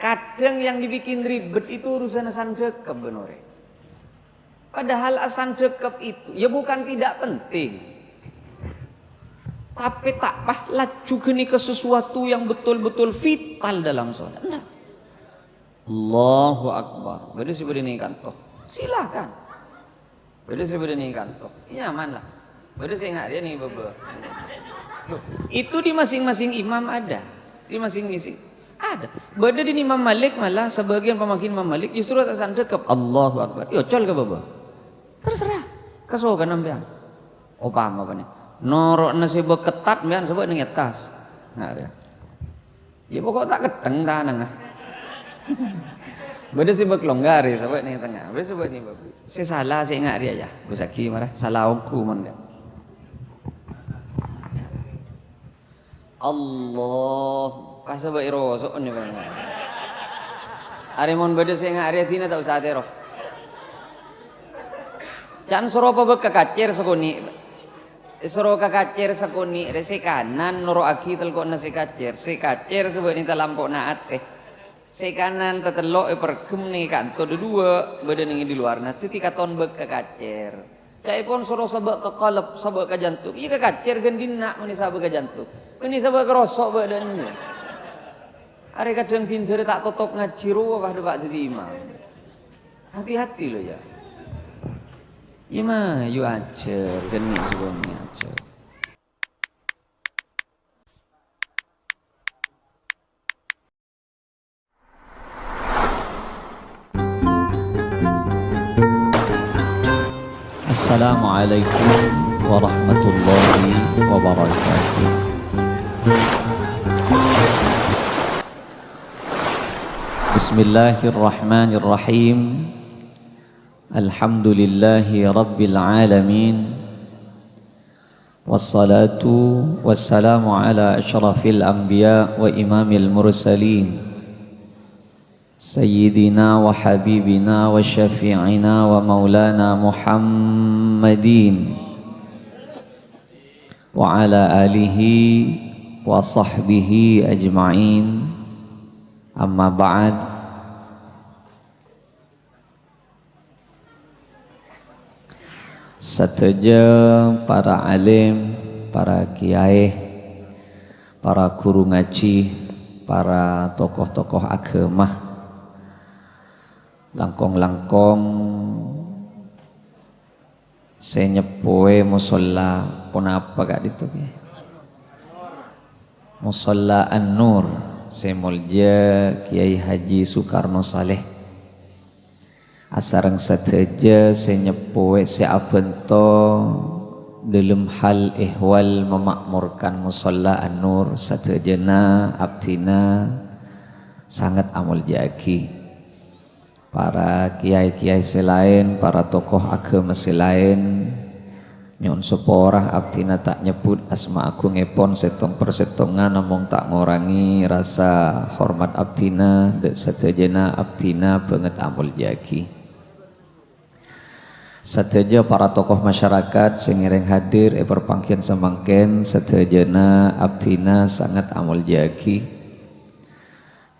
Kadang yang dibikin ribet itu urusan asan dekep bener. Padahal asan dekep itu ya bukan tidak penting. Tapi tak pahlah juga nih ke sesuatu yang betul-betul vital dalam sholat. Nah. Allahu Akbar. Beda sih beda nih kantor. Silakan. Beda sih beda nih kantor. Nyaman lah. Beda sih nggak dia nih bebe. Itu di masing-masing imam ada. Di masing-masing ada. Beda di Imam Malik malah sebagian pemakin Imam Malik justru atasan dekep. Allahu Akbar. Yo col ke bebe. Terserah. Kesogan ambean. Oh paham apa nih? Norok nasi ketat ambean sebab ning atas. Nah dia. Ya pokok tak keteng tanang ah. Beda sih longgar ya sebab ning tengah. Beda sebab ni babu. Si salah si ingat dia ya. Busaki marah salah aku mon dia. Allah kasabak irosok ni bang. Ari mon beda si ingat dia tina tak usah terok. Can soro pa kakacer sakuni. Soro kakacer sakuni resi kanan noro aki telko na si kacer. Si kacer sebab ni talampok naat Si kanan tetelok pergem nih kanto dua beda nih di luar nanti tika ton bek kakacer. Cai pon soro sabak ke kalep sabak ke jantung. Iya kakacer gendina meni sabak ke jantung. Meni sabak ke rosok badannya. Are kadang pinter tak tutup ngaji ruwah depak jadi imam. Hati-hati lo ya. Iya mah yu acer geni sebelumnya acer. Assalamualaikum warahmatullahi wabarakatuh. Bismillahirrahmanirrahim. Alhamdulillahi rabbil alamin. Wassalatu wassalamu ala asyrafil anbiya wa imamil mursalin. Sayyidina wa habibina wa syafi'ina wa maulana Muhammadin wa ala alihi wa sahbihi ajma'in. Amma ba'd. Sateja para alim, para kiai, para guru ngaji, para tokoh-tokoh agama, langkong-langkong senyepoe musola pun apa kak itu musola An-Nur semulja Kiai Haji Soekarno Saleh asarang sateja senyepoe seabento dalam hal ihwal memakmurkan musola An-Nur satejana abtina sangat amul jaki. Para kiai-kiai selain, para tokoh agama selain, nyon seporah abtina tak nyebut asma aku ngepon setong persetongan namung tak ngorangi rasa hormat abtina dek satejana abtina banget amul jaki. Sateja para tokoh masyarakat sengireng hadir perpangkian semangken satejana abtina sangat amul jaki.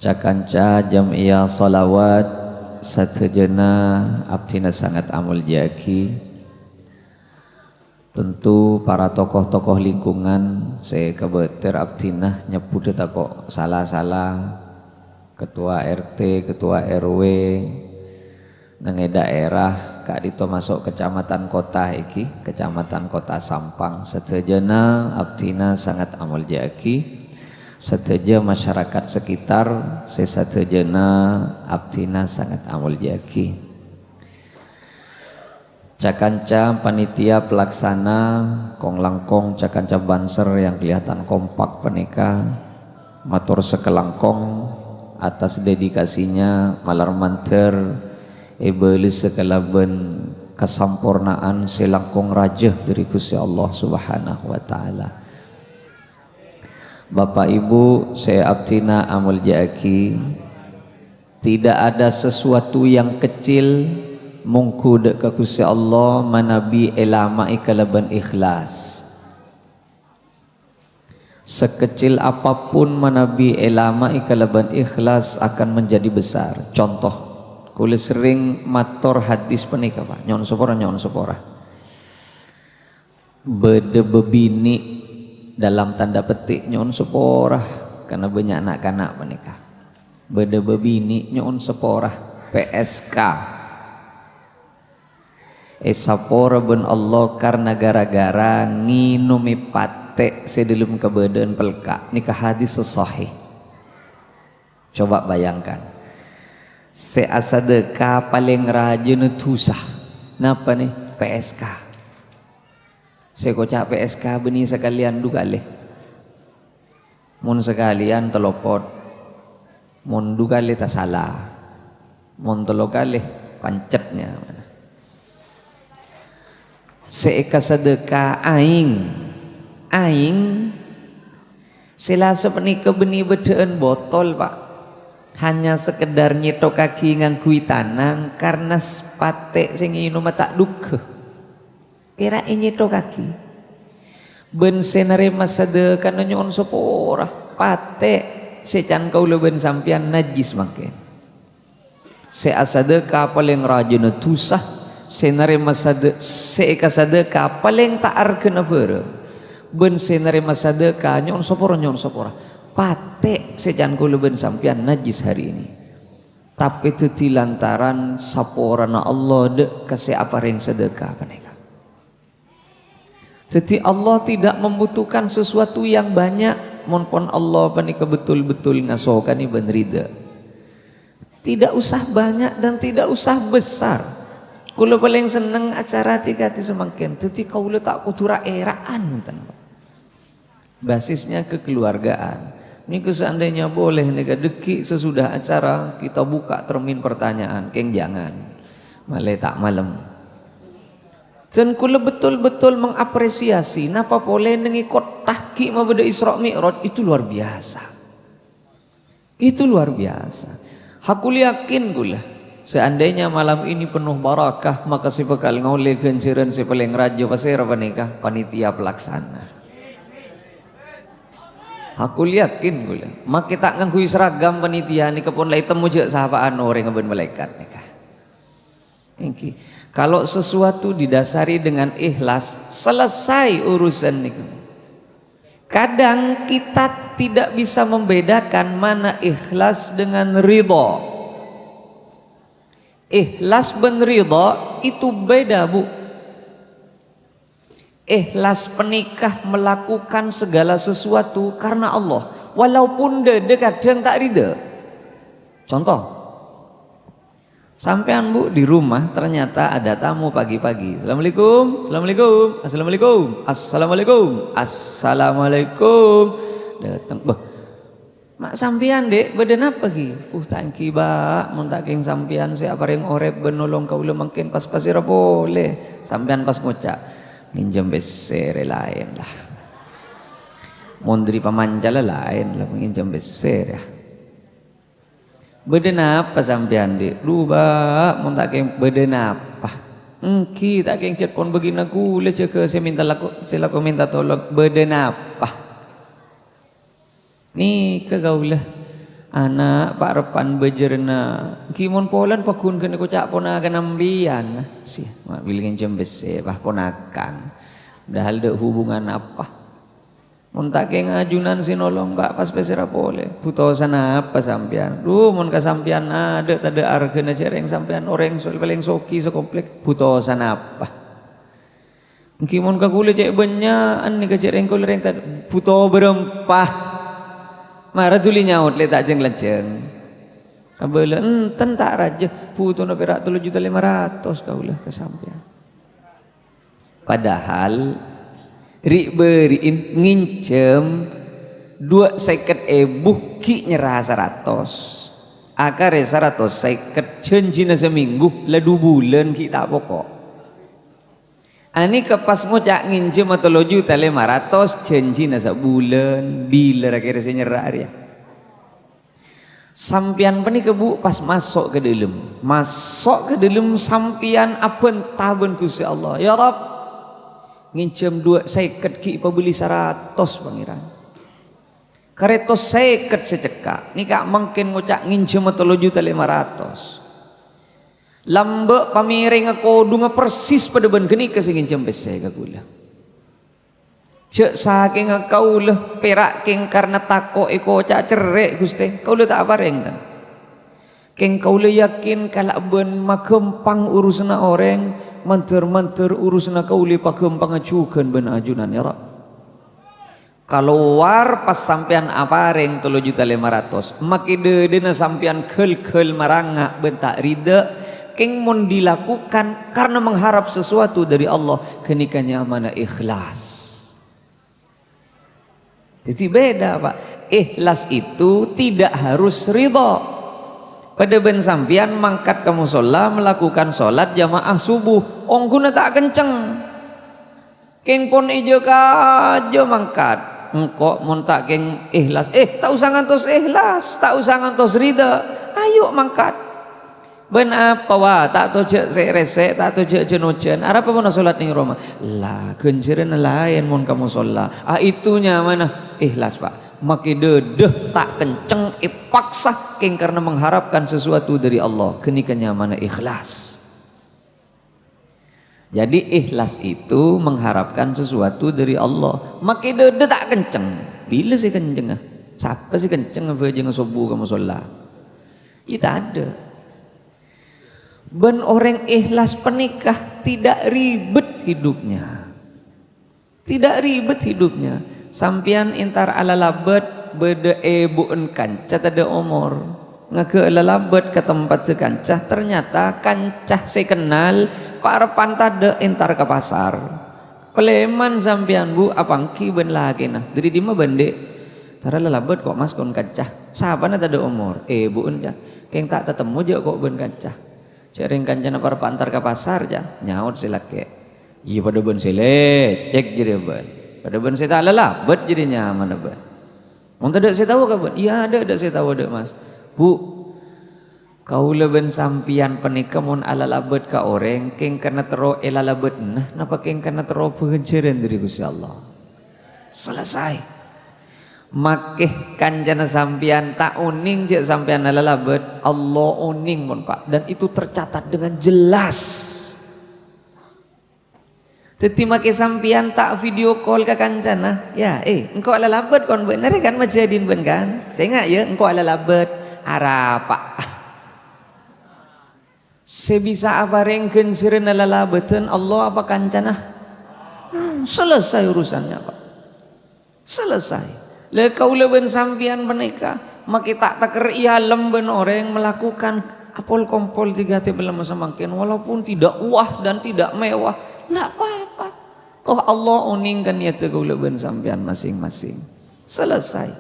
Cakanca jam'iyah salawat satejana abtina sangat amul jaki. Tentu para tokoh-tokoh lingkungan saya kebeter abtina nyebut tak kok salah-salah. Ketua RT, ketua RW nange daerah kak dito masuk kecamatan kota iki, kecamatan kota Sampang satejana abtina sangat amul jaki. Sateja masyarakat sekitar sesatejana abtina sangat amul jaki. Cakanca panitia pelaksana kong langkong cakanca banser yang kelihatan kompak penika matur sekelangkong atas dedikasinya malar manter ebelis sekalaben kesampurnaan selangkong raja dari Gusti Allah Subhanahu wa taala. Bapak Ibu, saya abtina amul jaki. Tidak ada sesuatu yang kecil mungkud ke Gusti Allah manabi elama ikalaban ikhlas. Sekecil apapun manabi elama ikalaban ikhlas akan menjadi besar. Contoh, kula sering mator hadis penikah Pak, nyon sepora. Bede bebini dalam tanda petik nyon sepora karena banyak anak-anak penikah. Bede bebini nyon sepora PSK. Sapora ben Allah karena gara-gara nginumi pate sedelum kebadan pelka. Nikah hadis sahih. Coba bayangkan. Seasadeka paling rajin tusah. Napa nih? PSK. Saya kocak PSK benih sekalian du kali. Mun sekalian telopot. Mun du kali tak salah. Mun telo kali pancetnya. Seeka sedekah aing selasa penika benih bedaan botol Pak, hanya sekedar nyetok kaki ngangkui tanang karena pate sing inum tak duke kira nyetok kaki ben senare masadekah nyon sepora pate secan kau leben sampian najis makin seasadekah paling rajin tusah senare masade seeka sadeka paling taar kena bareng ben senare masadeka nyon sopora pate sejan kula ben sampian najis hari ini tapi itu lantaran saporana Allah de kasih apa ring sedekah paneka. Jadi Allah tidak membutuhkan sesuatu yang banyak monpon Allah panika betul-betul ngasokan iban rida tidak usah banyak dan tidak usah besar. Kula paling seneng acara tikati semangkin. Jadi kaula tak kutura eraan. Basisnya kekeluargaan. Ini seandainya boleh nega deki sesudah acara kita buka termin pertanyaan. Keng jangan. Malai tak malam. Dan kula betul-betul mengapresiasi. Napa boleh ngikut tahki mabada Isra Mi'raj itu luar biasa. Itu luar biasa. Aku yakin kula. Seandainya malam ini penuh barakah maka si bekal ngoleh kenciran si paling raja pasir apa nikah panitia pelaksana. Aku yakin gula. Mak kita ngangkui seragam panitia ni kepon lai temu je sahabaan orang ngeben malaikat nikah. Iki. Kalau sesuatu didasari dengan ikhlas selesai urusan niku. Kadang kita tidak bisa membedakan mana ikhlas dengan ridha. Ikhlas ben ridha itu beda Bu. Ikhlas penikah melakukan segala sesuatu karena Allah walaupun kadang tak ridha. Contoh sampean Bu di rumah ternyata ada tamu pagi-pagi. Assalamualaikum, assalamualaikum, assalamualaikum, assalamualaikum, assalamualaikum. Datang mak sampian dek badan apa ki? Tangki ba mun tak keng sampian siapa ring orep benolong kaula mangkin pas pasira boleh. Sampian pas ngocak nginjem besere lain lah. Mun dari pamanjala lain lah nginjem beser ya. Badan apa sampian dek? Lu ba mun tak keng badan apa? Engki tak keng chat pon begina gula cek saya minta laku minta tolong badan apa? Ni kegaulah anak pak repan bejerna kimon polan pakun kena kocak ponakan ambian sih mak bilingin jembese bah ponakan dah ada hubungan apa mun tak ke ngajunan sinolong pak pas pesera boleh putusan apa sampian mun kasampian ada tada argena cereng sampian orang paling soki sekomplek putusan apa kimon kagule cek benyaan ni kecereng kulereng tadi puto berempah marah tuli nyaut le tak jeng lejeng. Kabela enten tak raja putu na perak 3.500.000 kaulah kesampian. Padahal ri beriin ngincem 250 ki nyerah 100. Akar 150 janjina seminggu la 2 bulan ki tak pokok. Ani kepas ngocak nginjem atau 3.500.000 janji nasa bulan bila kira saya nyerah ya. Sampian pani kebu pas masuk ke dalam sampian apa taben Gusti Allah ya Rabb nginjem 250 ki pabeli 100 pangeran Kereta seket secekak. Ni kak mungkin ngucak nginjem 3.500.000. Lambek pamiring kodu persis pada ben geni ke nginjem bese kagula. Cek saking kau lah perak king karena tako eko cak cerek Gusti. Kau tak bareng kan. King kau le yakin kalau ben makempang urusan orang, manter urusan kau le pakempang ajukan ben ajunan ya Rab. Keluar pas sampean apareng 3.500.000 makide dena sampean kel maranga bentak rida keng mon dilakukan karena mengharap sesuatu dari Allah kenikahnya mana ikhlas. Jadi beda Pak, ikhlas itu tidak harus ridha. Pada ben sampean mangkat ke musola melakukan sholat jamaah subuh ongguna tak kenceng keng pon ijo kajo mangkat engkau montak geng ikhlas tak usah ngantos ikhlas, tak usah ngantos ridha, ayo mangkat ben apa wah tak to cek rese tak to cek jenojen arep apa mau salat ning rumah lah genjeren lain mon kamu sholat itunya mana ikhlas Pak maki dedeh tak kenceng paksa geng karena mengharapkan sesuatu dari Allah kenikahnya mana ikhlas. Jadi ikhlas itu mengharapkan sesuatu dari Allah. Makin dede tak kenceng. Bila sih kenceng? Siapa sih kenceng? Apa jangan subuh kamu sholat? Itu ada. Ben orang ikhlas penikah tidak ribet hidupnya. Tidak ribet hidupnya. Sampian intar ala labet bede ebu kanca tada umur. Ngake ala labet ke tempat sekancah ternyata kancah saya kenal para pantada entar ke pasar peleman sampian bu apangki ben lagi nah dari dima bende tara lelabet kok mas kon kancah sahabana tada umur bu enja keng tak ketemu aja kok ben kancah sering kancana para pantar ke pasar ja nyaut silake iya pada ben sile cek jadi ben pada ben saya tak lelabet jadi nyaman ben untuk ada saya tahu kan ben iya ada saya tahu ada mas bu kau leben sampian penikah mon ala labet ka orang keng karena tero elalabet nah napa keng karena tero pengejaran dari Gusti Allah selesai makeh kanjana sampian tak uning je sampian ala labet Allah uning mon Pak dan itu tercatat dengan jelas teti make sampian tak video call ke kancana ya engkau ala labet kon bener kan majadin ben kan saya ingat ya engkau ala labet arapa sebisa apa rengken sirena lalabetan Allah apa kancana selesai urusannya Pak selesai le kau leben sampian menikah maki tak taker ialem ben orang melakukan apol kompol 3 belum semakin walaupun tidak wah dan tidak mewah enggak apa-apa toh Allah uningkan niat kau leben sampian masing-masing selesai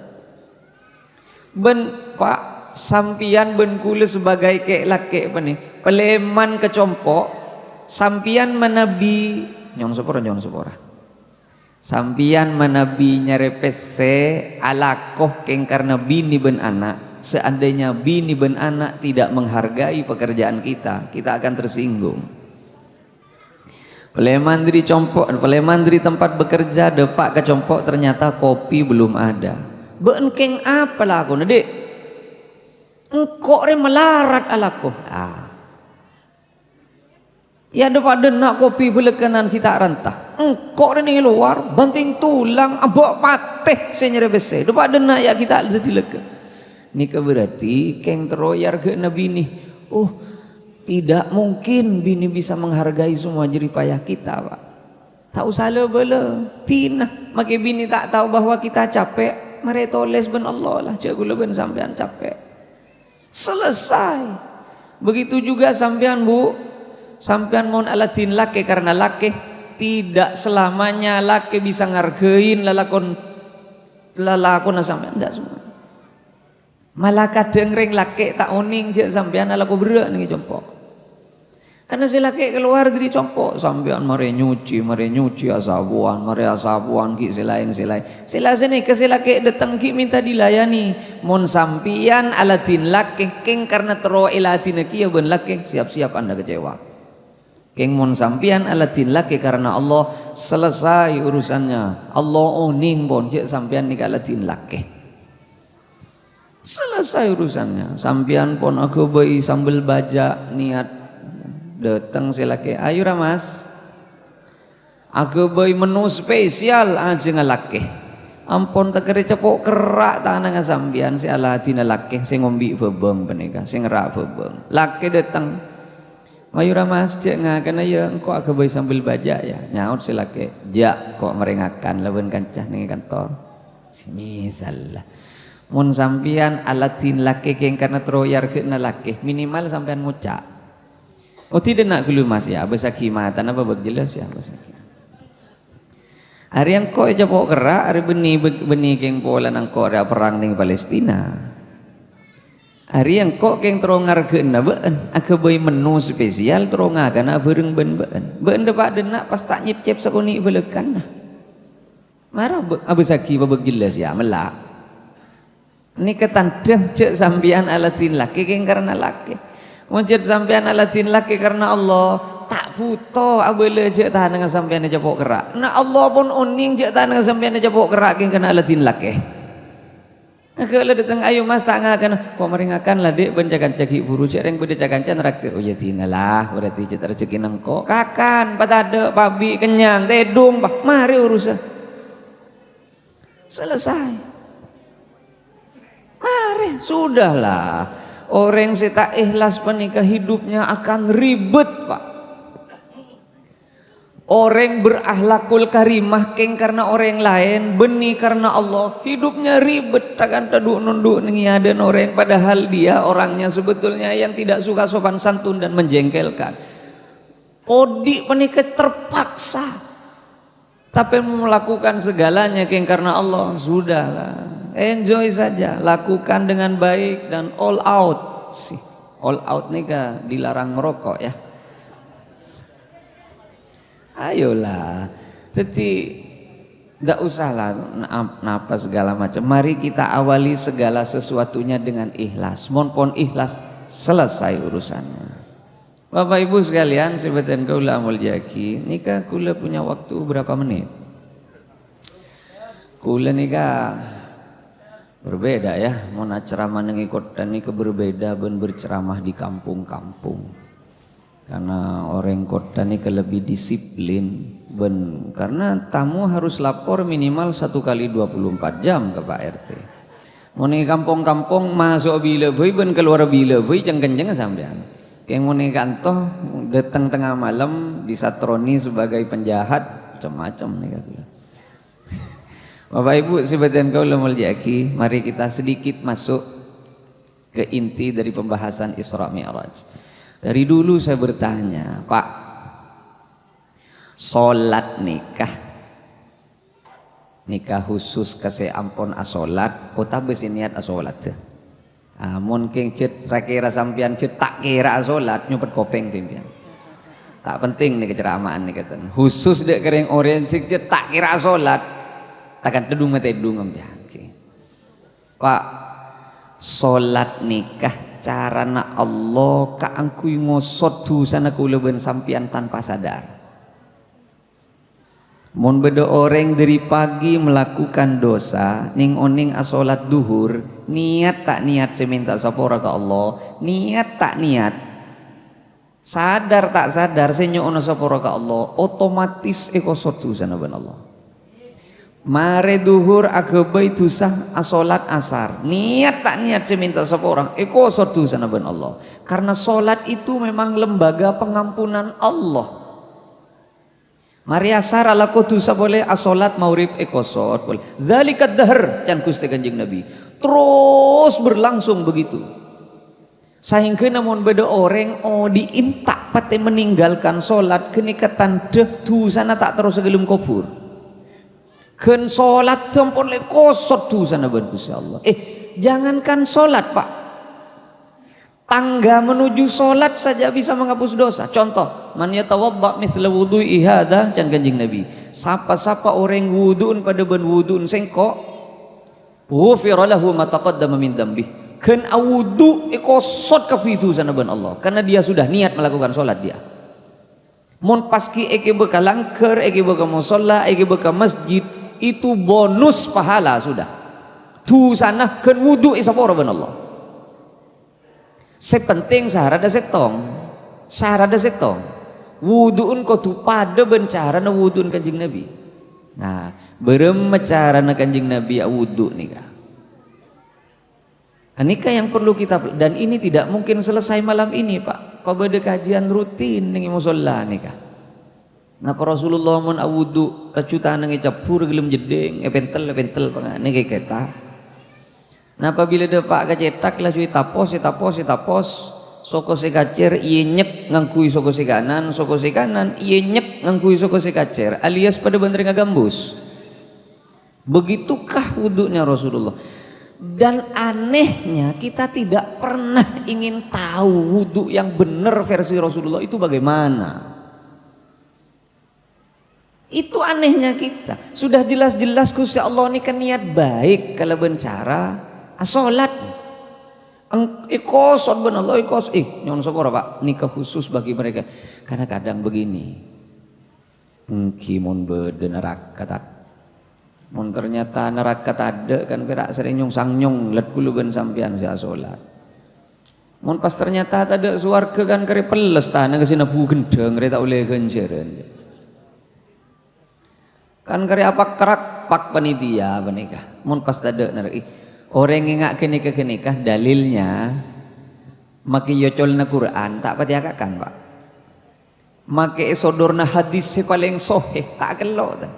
ben Pak sampian ben kule sebagai kek laki apa nih peleman kecompok sampian menabi nyon sepora sampian menabi nyarepese alakoh keng karena bini ben anak seandainya bini ben anak tidak menghargai pekerjaan kita akan tersinggung peleman dari compok peleman dari tempat bekerja depak kecompok ternyata kopi belum ada beengkeng apa lah aku dek engkau melarat alakoh ya daripada nak kopi belekanan kita rantah engkau ini luar banting tulang abok pateh senyere bese daripada nak ya kita jadi lega ini berarti keng teroyar ke nabi nih tidak mungkin bini bisa menghargai semua jerih payah kita Pak tak usah lebele tina maka bini tak tahu bahwa kita capek mereka toles ben Allah lah cakula ben sampean capek selesai begitu juga sampean bu sampean mohon alatin laki karena laki tidak selamanya laki bisa ngargain lalakon sampean enggak semua malah kadang ring laki tak uning je sampean ala berak nih compok karena si laki keluar dari compok sampean mare nyuci asabuan ki selain sila sini ke si laki datang ki minta dilayani mon sampian alatin laki keng karena tero elatin ki ya ben laki siap-siap anda kecewa keng mon sampian alatin laki karena Allah selesai urusannya Allah oning bon je sampian nika alatin laki selesai urusannya. Sampian pon aku bayi sambil baca niat datang silake, ayo ramas aku bayi menu spesial aja ngalake ampun tekeri cepok kerak tanah sampian si Aladin lake si ngombi bebeng penika si ngerak bebeng lake datang ayo ramas cek ngakan ayo engkau aku bayi sambil baca ya nyaut si lake jak kok meringakan lawan kancah nih kantor si misal mun sampian Aladin lake keng karena teroyar ke lake minimal sampian ngucak. Oh tidak nak dulu mas ya, bahasa khidmatan apa jelas ya bahasa khidmatan. Hari yang kau jawab kerak, hari benih keng pola nang kau ada perang di Palestina. Hari yang kau keng terongar ke naben, aku bayi menu spesial terongar karena bereng ben dapat denak pas tak nyip cep sakuni belekan. Marah bahasa khidmatan jelas ya melak. Ini ketandang cek sambian alatin laki keng karena laki. Muncul sampean alatin laki karena Allah tak butuh abele je tahan dengan sampean aja pok kerak. Nah Allah pun uning je tahan dengan sampean aja pok kerak kena alatin laki. Kalau datang ayo mas tak ngakan, kau meringakan lah dek bencakan caki buru cek yang beda cakan can raktir. Oh ya tinggalah berarti cek rezeki nengko. Kakan patade babi kenyang tedung pak mari urusan selesai. Mari sudahlah. Orang yang tak ikhlas penikah hidupnya akan ribet pak. Orang berakhlakul karimah keng karena orang lain, benih karena Allah, hidupnya ribet. Takkan taduk nunduk ngiaden orang padahal dia orangnya sebetulnya yang tidak suka sopan santun dan menjengkelkan. Odi penikah terpaksa, tapi melakukan segalanya keng karena Allah sudahlah. Enjoy saja, lakukan dengan baik dan all out sih. All out nih kah dilarang merokok ya. Ayolah, jadi tidak usahlah napa segala macam. Mari kita awali segala sesuatunya dengan ikhlas. Mohon ikhlas selesai urusannya. Bapak Ibu sekalian, sebeten kaula amul jaki, nikah kula punya waktu berapa menit? Kula nikah berbeda ya, mau ceramah ngikut dan ini berbeda ben berceramah di kampung-kampung. Karena orang kota ini lebih disiplin ben karena tamu harus lapor minimal 1 kali 24 jam ke Pak RT. Mau nih kampung-kampung masuk bila boy ben keluar bila boy kenceng sampean. Kayak mau nih kantor datang tengah malam disatroni sebagai penjahat macam-macam nih kata. Bapak Ibu sebeten kaula mulyaki, mari kita sedikit masuk ke inti dari pembahasan Isra Mi'raj. Dari dulu saya bertanya, Pak, solat nikah khusus kasih ampun asolat, otabes niat asolat. Amun keng cet kira sampian cet tak kira asolat nyopet kopeng pimpian. Tak penting nih keceramaan nih kata. Khusus dek kering orientik cet tak kira asolat. Takkan tedung Pak, solat nikah carana Allah kaangkui ngosot dosana kula ben sampian tanpa sadar. Mun beda orang dari pagi melakukan dosa ning oning asolat duhur niat tak niat seminta sapora ke Allah, niat tak niat sadar tak sadar senyo ono sapora ke Allah, otomatis ekosot dosana ben Allah. Mare duhur agabai tusah asolat asar niat tak niat saya minta seorang eko sortu sana ben Allah karena solat itu memang lembaga pengampunan Allah. Mari asar ala kutusa boleh asolat maurib eko sort boleh dzalikat dahr can Gusti Kanjeng Nabi terus berlangsung begitu sehingga namun beda orang diimtak pate meninggalkan solat kenikatan deh dosana tak terus segelum kubur. Ken solat tempon le kosot tu sana Gusti Allah. Jangankan solat Pak, tangga menuju solat saja bisa menghapus dosa. Contoh, man yatawadda mithla wudhu'i hadza can Kanjeng Nabi. Sapa-sapa orang wuduun pada ben wuduun sengko, ghufira lahu ma taqaddama min dzambi. Ken awudu kosot kafitu sana ben Allah, karena dia sudah niat melakukan solat dia. Mun paski eke beka langker, eke beka musalla, eke beka masjid itu bonus pahala sudah tu sana kan wudu isapora ben Allah. Sepenting sahara ada setong. Sahara ada setong. Wuduun ko tu pada bencara na wuduun Kanjeng Nabi. Nah, berem cara na Kanjeng Nabi wudu nika. Anika yang perlu kita, dan ini tidak mungkin selesai malam ini Pak. Pabada kajian rutin ning musalla nika. Napa Rasulullah mun wudu kacutan nang capur gelem jedeng pentel pangane kayak kita. Napa bila de Pak kacetak lah cuy tapos soko se kacer ieu nyek ngangkui soko se kanan ieu nyek ngangkui soko se kacer alias pada bener ngagambus. Begitukah wudunya Rasulullah. Dan anehnya kita tidak pernah ingin tahu wudu yang benar versi Rasulullah itu bagaimana. Itu anehnya kita. Sudah jelas-jelas Gusti Allah ini kan niat baik kalau bencara salat. Ikosot ben Allah ikos. Nyon sapa Pak? Nikah khusus bagi mereka. Karena kadang begini. Engki mun beude neraka tak. Mun ternyata neraka ada kan perak sering nyong let kulu ben sampean sia salat. Mun pas ternyata ada swarga kan kare peles tanah kesina bu gendeng re tak oleh genjeren. Kan kare apa kerak pak panitia menikah. Mun pas ada neraka orang yang ngak kenikah dalilnya maki yocolna Quran tak patiakakan Pak. Make sodorna hadis paling soheh tak kelo ta.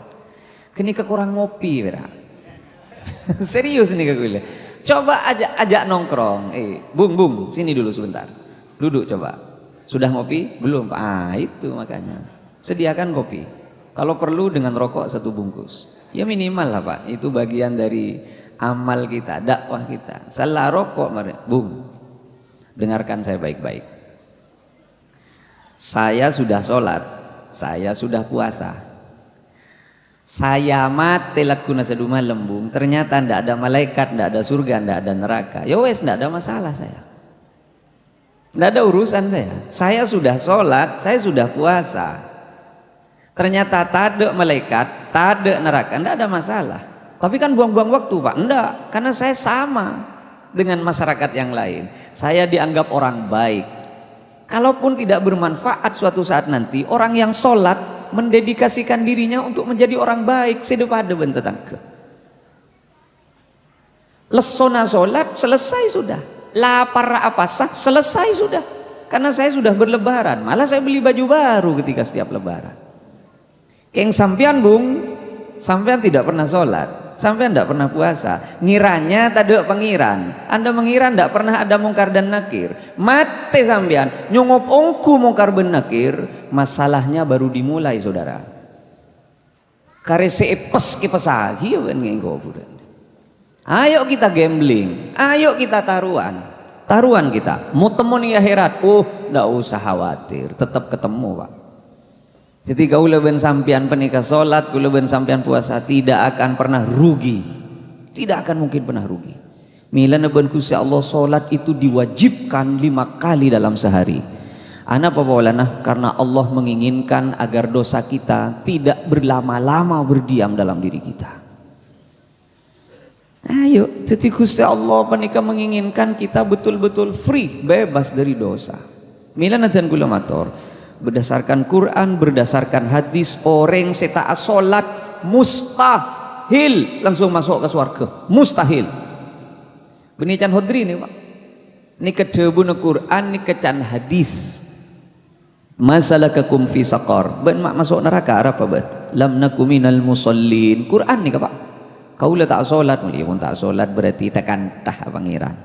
Kini kurang ngopi berak. Serius nih gue. Coba ajak nongkrong. Bung, sini dulu sebentar. Duduk coba. Sudah ngopi? Belum Pak. Itu makanya. Sediakan kopi. Kalau perlu dengan rokok 1 bungkus. Ya minimal lah Pak. Itu bagian dari amal kita, dakwah kita. Salah rokok, Bung. Dengarkan saya baik-baik. Saya sudah sholat. Saya sudah puasa. Saya mati lakuna seduma lembung, ternyata ndak ada malaikat, ndak ada surga, ndak ada neraka. Ya wes ndak ada masalah saya. Ndak ada urusan saya. Saya sudah sholat, saya sudah puasa. Ternyata tak ada malaikat, tak ada neraka, ndak ada masalah. Tapi kan buang-buang waktu Pak. Ndak, karena saya sama dengan masyarakat yang lain. Saya dianggap orang baik. Kalaupun tidak bermanfaat suatu saat nanti, orang yang sholat mendedikasikan dirinya untuk menjadi orang baik sedepada bentetangke. Lesona sholat selesai sudah, lapar apa sah selesai sudah, karena saya sudah berlebaran, malah saya beli baju baru ketika setiap lebaran. Keng sampean Bung, sampean tidak pernah sholat, sampean tidak pernah puasa, ngiranya tak ada pengiran. Anda mengira tidak pernah ada mungkar dan nakir. Mate sampean nyongop ongku mungkar dan nakir, masalahnya baru dimulai saudara. Kare seepes kipesagi ben ngenggo. Ayo kita gambling, ayo kita taruhan kita. Mau temu nih akhirat, ndak usah khawatir, tetap ketemu Pak. Jadi kau ben sampean penikah sholat, kau ben sampean puasa tidak akan pernah rugi, tidak akan mungkin pernah rugi. Mila ben Gusti Allah sholat itu diwajibkan 5 kali dalam sehari. Ana papaulana karena Allah menginginkan agar dosa kita tidak berlama-lama berdiam dalam diri kita. Ayo, jadi Gusti Allah penikah menginginkan kita betul-betul free, bebas dari dosa. Mila najan kula matur. Berdasarkan Quran, berdasarkan hadis, orang seta sholat mustahil langsung masuk ke surga, mustahil. Beni can hodri nih Pak, ini kedebun Quran, ini kecan hadis. Masalah kekum fi saqar, ben mak masuk neraka apa ben? Lam nakum minal musallin. Quran nih Pak. Kau le tak sholat, mulia pun tak sholat berarti takkan tah pangeran,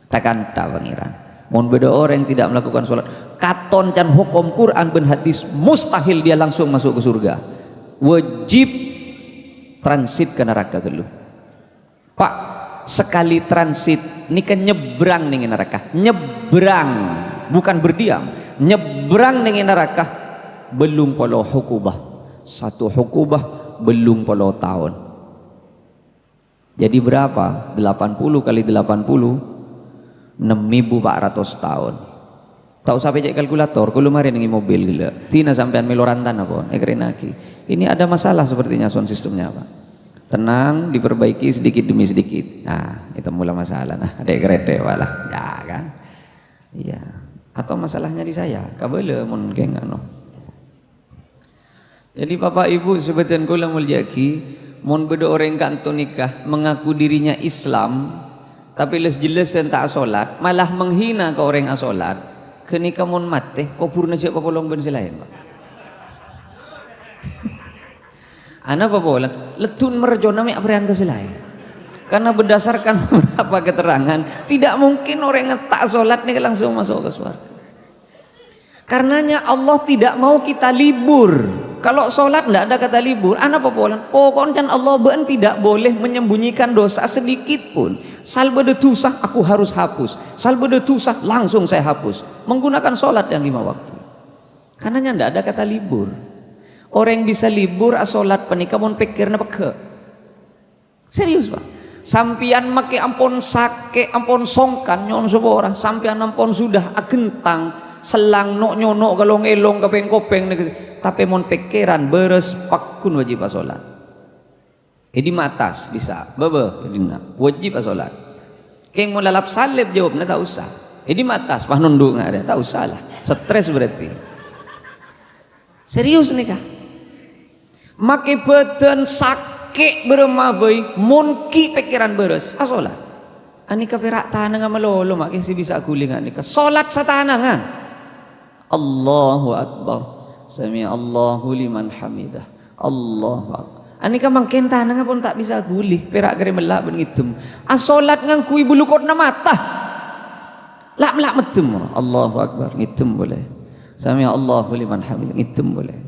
takkan tah pangeran. Mohon beda orang yang tidak melakukan sholat katon can hukum Quran ben hadis mustahil dia langsung masuk ke surga, wajib transit ke neraka dulu Pak. Sekali transit ini kan nyebrang nih neraka, nyebrang bukan berdiam, nyebrang nih neraka belum polo hukubah, 1 hukubah belum polo tahun. Jadi berapa? 80 kali 80 6.400 tahun. Tak usah pecek kalkulator, kalau mari dengan mobil gila. Tina sampean melorantan apa? Ekrenaki. Ini ada masalah sepertinya sound sistemnya Pak. Tenang, diperbaiki sedikit demi sedikit. Nah, itu mula masalah. Nah, ada kereta walah, ya kan? Iya. Atau masalahnya di saya, kabel mungkin ano. Jadi Bapak Ibu sebetulnya kula mulyaki, mun beda orang kanto nikah mengaku dirinya Islam, tapi les jelas tak solat, malah menghina ke orang asolat. Kenika mun mate, kopurna siapa polong ben selain, Pak. Ana apa bolan? Letun merjona me aprian keselai. Karena berdasarkan beberapa keterangan, tidak mungkin orang yang tak sholat nih langsung masuk ke surga. Karenanya Allah tidak mau kita libur. Kalau sholat tidak ada kata libur. Ana apa bolan? Pokoknya Allah tidak boleh menyembunyikan dosa sedikit pun. Salbede tusah aku harus hapus. Salbede tusah langsung saya hapus. Menggunakan sholat yang 5 waktu. Karenanya tidak ada kata libur. Orang bisa libur asolat penikah mun pikirna peke. Serius Pak. Sampian make ampun sake ampun songkan nyon seborah sampian ampun sudah agentang selang nok nyonok galong elong kapeng kopeng tapi mun pikiran beres pakun wajib asolat. Di matas bisa bebe dina wajib asolat. Keng mun lalap salib jawabna tak usah. Di matas pah nunduk ngada tak usah lah. Stres berarti. Serius nih kah? Make beten sakit beremabay munki pikiran beres asolat anika perak tanah nga malolo mak si bisa guling anika solat sa tanah nga Allahu Akbar sami Allahu liman hamidah Allahu Akbar anika mangken tanah nga pun tak bisa gulih perak kare melak ben ngitem asolat ngang kui bulukot na mata lak melak metem Allahu Akbar ngitem boleh sami Allahu liman hamidah ngitem boleh.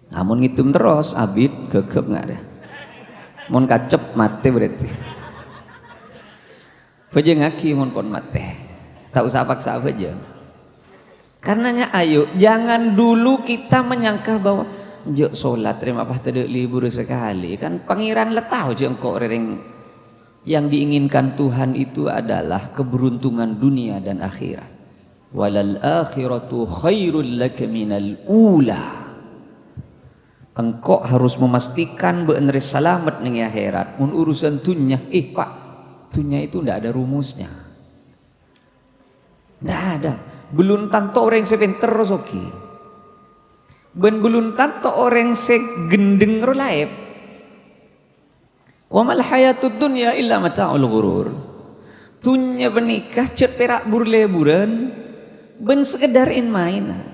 Namun ngitung terus abid gegep nggak ada. Mun kacep mati berarti. Beje ngaki mun pon mati. Tak usah paksa beje. Karenanya ayo jangan dulu kita menyangka bahwa jok solat terima apa tidak libur sekali kan pangeran letau jengkok rering yang diinginkan Tuhan itu adalah keberuntungan dunia dan akhirat. Walal akhiratu khairul laka minal ula. Engkau harus memastikan bener selamat ning akhirat. Mun urusan dunia, Pak, dunia itu ndak ada rumusnya. Ndak ada. Belum tanto orang sepinter rosoki. Ben belum tanto orang segendeng rolaib. Wa mal hayatud dunya illa mata'ul ghurur. Dunia benikah cet perak burleburan ben sekedar mainan.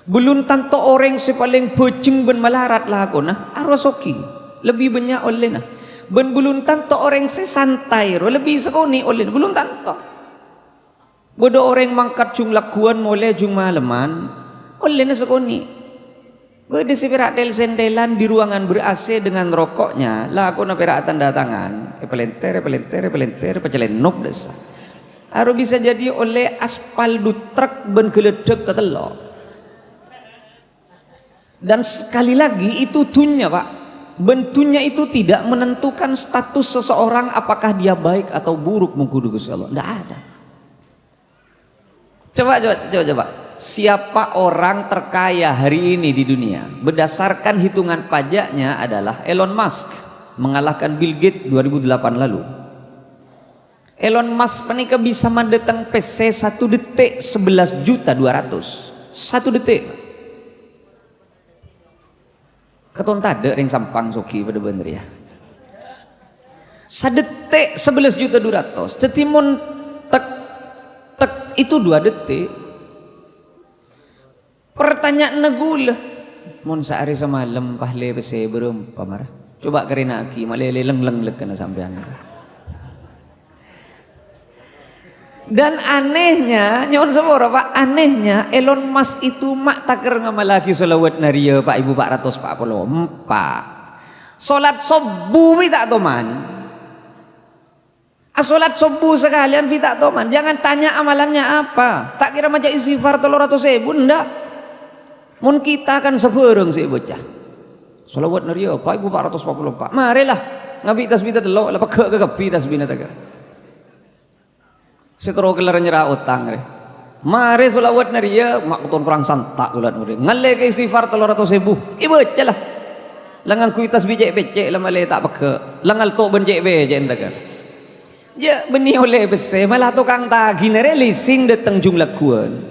Belum tanto orang sepaling boceng ben malarat lah aku nah arosoki lebih banyak oleh nah ben belum tanto orang sesantai lebih sekoni oleh belum tanto bodoh orang mangkat jung lakuan mulai jung maleman oleh na sekoni bodoh seperak del sendelan di ruangan ber-AC dengan rokoknya lah aku na perak tanda tangan pelenter pecelenok desa aro bisa jadi oleh aspal du truk ben geledek tetelok. Dan sekali lagi itu dunia Pak. Bentuknya itu tidak menentukan status seseorang apakah dia baik atau buruk mengkudu Gusti Allah. Tidak ada. Coba. Siapa orang terkaya hari ini di dunia? Berdasarkan hitungan pajaknya adalah Elon Musk mengalahkan Bill Gates 2008 lalu. Elon Musk menikah bisa mendeteng PC 1 detik 11.200.000. 1 detik. Keton tade ring sampang soki pada bener ya. Sadetik 11.200.000. Cetimun tek itu 2 detik. Pertanyaan negula. Mun sehari semalam pahle bese berempa marah. Coba kerina aki malele leng kena sampean. Dan anehnya, nyon semua Pak, anehnya Elon Musk itu mak taker ngamalaki solawat naria Pak Ibu 444. Solat subuh tak toman. Solat subuh sekalian tak toman. Jangan tanya amalannya apa. Tak kira macam istighfar 300.000 ndak. Mun kita kan sebereng sih bocah. Solawat naria Pak Ibu 444. Marilah ngabi tasbih telok lah pakai ke kepi tasbih taker. Setero kelar nyerah utang re. Mare solawat naria mak kuton kurang santak ulat murid. Ngalle ke istighfar 300.000. Ibu celah. Langan kuitas bijek becek lama le tak peke. Langal to benjek becek endakan. Ya beni oleh bese malah tukang tagih nere leasing datang jumlah kuan.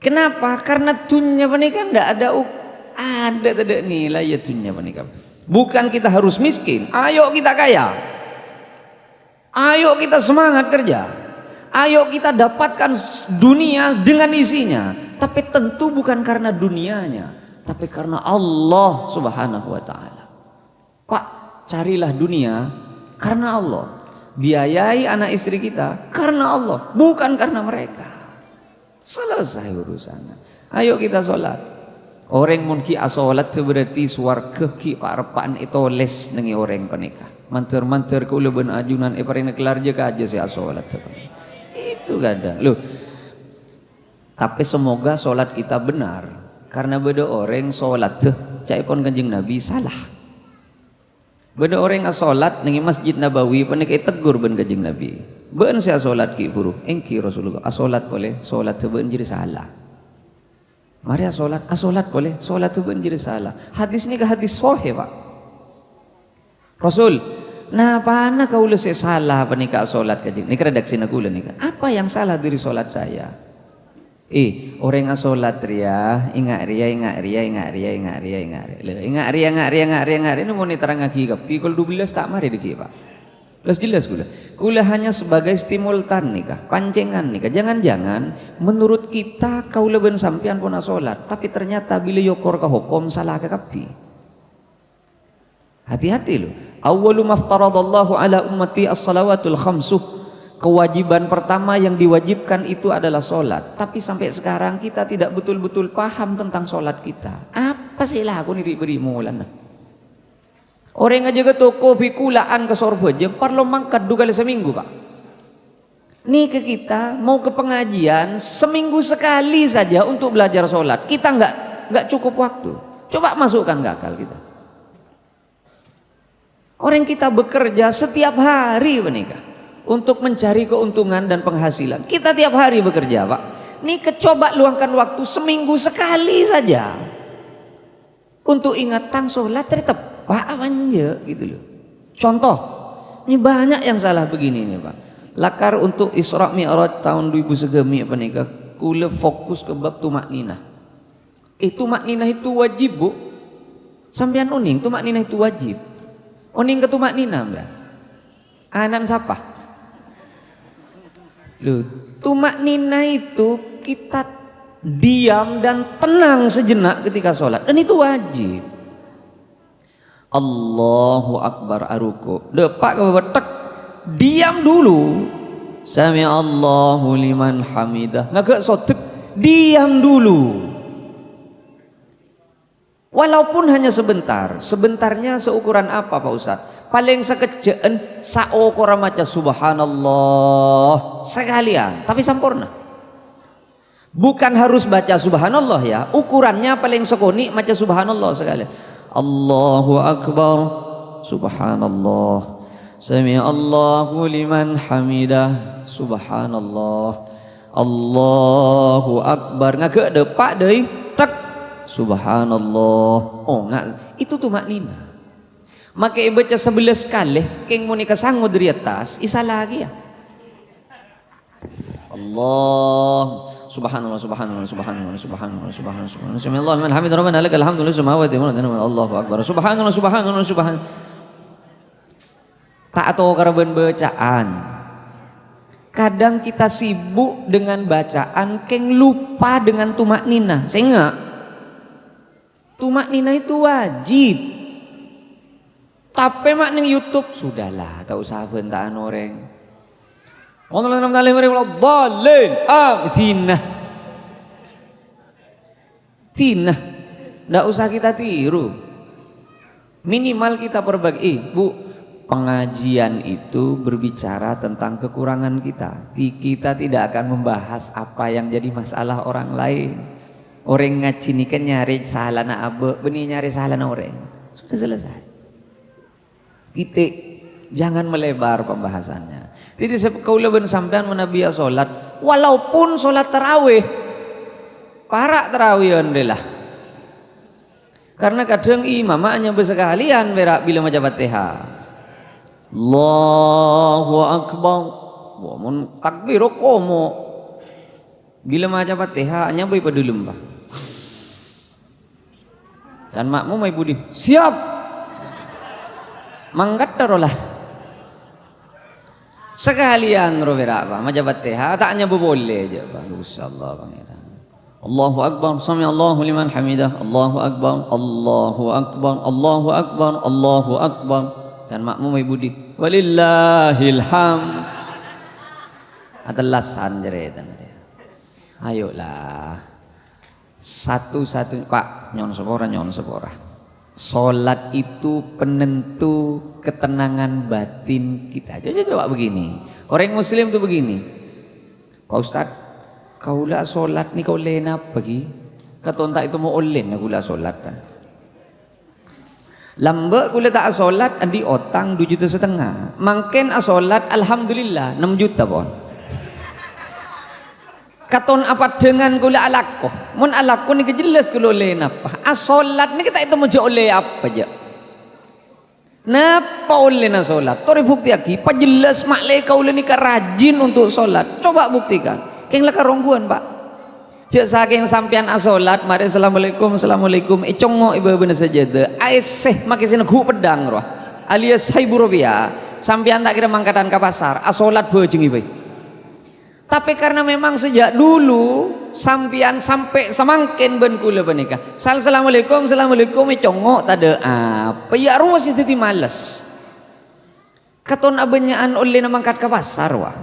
Kenapa? Karena tunnya menikah ndak ada nilai ya tunnya menikah. Bukan kita harus miskin. Ayo kita kaya. Ayo kita semangat kerja. Ayo kita dapatkan dunia dengan isinya. Tapi tentu bukan karena dunianya, tapi karena Allah Subhanahu wa taala. Pak, carilah dunia karena Allah. Biayai anak istri kita karena Allah, bukan karena mereka. Selesai urusannya. Ayo kita sholat. Orang mungkin asolat berarti suarga ki parpaan itu les nengi orang penikah. Manter-manter ke uleben ajunan parina kelar aja si asolat seperti itu gak ada. Loh. Tapi semoga sholat kita benar. Karena beda orang sholat tuh cai pon Kanjeng Nabi salah. Beda orang sholat nengi Masjid Nabawi penikah tegur ben Kanjeng Nabi. Ben saya sholat ki buruh, engki Rasulullah. Asolat boleh, sholat tuh ben jadi salah. Mari asolat boleh, sholat tuh ben jadi salah. Hadis ini ke hadis sahih Pak. Rasul, nah pana kau lese salah penikah sholat Kanjeng. Ini redaksi nakula nih. Apa yang salah dari sholat saya? Orang asolat ria, ingat ria. Ini mau diterang lagi kapi. Kalau 12 tak mari dikit Pak. Jelas kula hanya sebagai stimultan nih kah, pancengan nih kah. Jangan-jangan menurut kita kau leben sampian pun asolat, tapi ternyata bila yokor ka hukum salah ke kapi. Hati-hati loh. Awwalu maftaradallahu ala ummati as-salawatul khamsuh. Kewajiban pertama yang diwajibkan itu adalah sholat. Tapi sampai sekarang kita tidak betul-betul paham tentang sholat kita. Apa sih lah aku nih beri mulan. Orang aja ke toko bikulaan ke sorbo aja perlu mangkat 2 kali seminggu Pak. Nih ke kita mau ke pengajian seminggu sekali saja untuk belajar sholat. Kita nggak cukup waktu. Coba masukkan ke akal kita. Orang kita bekerja setiap hari menikah untuk mencari keuntungan dan penghasilan. Kita tiap hari bekerja Pak. Nih coba luangkan waktu seminggu sekali saja untuk ingatan sholat tetap Pak aja gitu loh. Contoh, ini banyak yang salah begini nih Pak. Lakar untuk Isra Mi'raj tahun 2000 apa nikah, kula fokus ke bab tumak ninah. Tumak ninah itu wajib Bu. Sampean uning tumak ninah itu wajib. Uning ke tumak ninah enggak? Anak siapa? Loh, tumak ninah itu kita diam dan tenang sejenak ketika sholat, dan itu wajib. Allahu Akbar aruku. Depak ke betek, diam dulu. Sami Allahu liman hamidah. Ngagak sotek, diam dulu. Walaupun hanya sebentar. Sebentarnya seukuran apa Pak Ustadz? Paling sekejaan saokora maca subhanallah sekalian, tapi sempurna. Bukan harus baca subhanallah ya. Ukurannya paling sekoni maca subhanallah sekalian. Allahu Akbar, subhanallah, sami Allahu liman hamidah, subhanallah, Allahu Akbar. Ngagak depak deh, tak, subhanallah. Oh nggak, itu tuh maknina. Maka baca 11 kali, keng mau nikah sanggup dari atas, isa lagi ya. Allah. Subhanallah, subhanallah, subhanallah, subhanallah, subhanallah, subhanallah. Bismillah, alhamdulillah, rabbana lakal hamdu lillahi samawati wal ardi. Allahu akbar. Subhanallah, subhanallah, subhanallah. Tak atau karaban bacaan. Kadang kita sibuk dengan bacaan, keng lupa dengan tumak ninah. Saya enggak. Tumak ninah itu wajib. Tapi mak neng YouTube sudahlah, tak usah bentaan orang. Tinah, nggak usah kita tiru. Minimal kita berbagi. Bu, pengajian itu berbicara tentang kekurangan kita. Kita tidak akan membahas apa yang jadi masalah orang lain. Orang ngaji ini kan nyari salah na abe, benih nyari salah na orang. Sudah selesai. Kita jangan melebar pembahasannya. Jadi kau lebih sampean menabiya solat, walaupun solat tarawih, parak tarawih alhamdulillah. Karena kadang imam hanya bersekalian berak bila maca Fatihah. Allahu akbar. Wah, mun takbir komo. Bila maca Fatihah hanya boy pada lembah. Dan makmu mai budi. Siap. Mangkat tarolah. Sekalian ro berak apa maca Fatihah tak hanya boleh aja Pak. Insyaallah pangeran. Allahu akbar, sami Allahu liman hamidah. Allahu akbar, Allahu akbar, Allahu akbar, Allahu akbar. Dan makmum ibu di walillahil hamd. Atelasan jeretan dia. Ayolah. Satu-satu Pak, nyon sepora. Salat itu penentu ketenangan batin kita. Coba begini. Orang muslim itu begini. Pak Ustadz, kaulah solat ni kau lena bagi katonta itu mau olen aku lah solat kan lambat kula tak solat andi otang 2,5 juta mangken solat alhamdulillah 6 juta pon katon apa dengan kula alako mun alako ni kejelas kula lena apa solat ni kita itu mau oleh apa aja napa oleh na solat tori bukti aki pa jelas maklai kau ni rajin untuk solat coba buktikan keng laka rongguan Pak. Cek saking sampean asolat, mari assalamualaikum, congok ibu bener sajadah. Aiseh makin gu pedang roh. Alias 1.000 rupiah. Sampean tak kira mangkatan ke pasar, asolat bojeng ibu. Tapi karena memang sejak dulu sampean sampai semangkin ben kula benika. Assalamualaikum, congok tade apa? Ya ruas itu males. Katon abenyaan oleh mangkat ke pasar wah.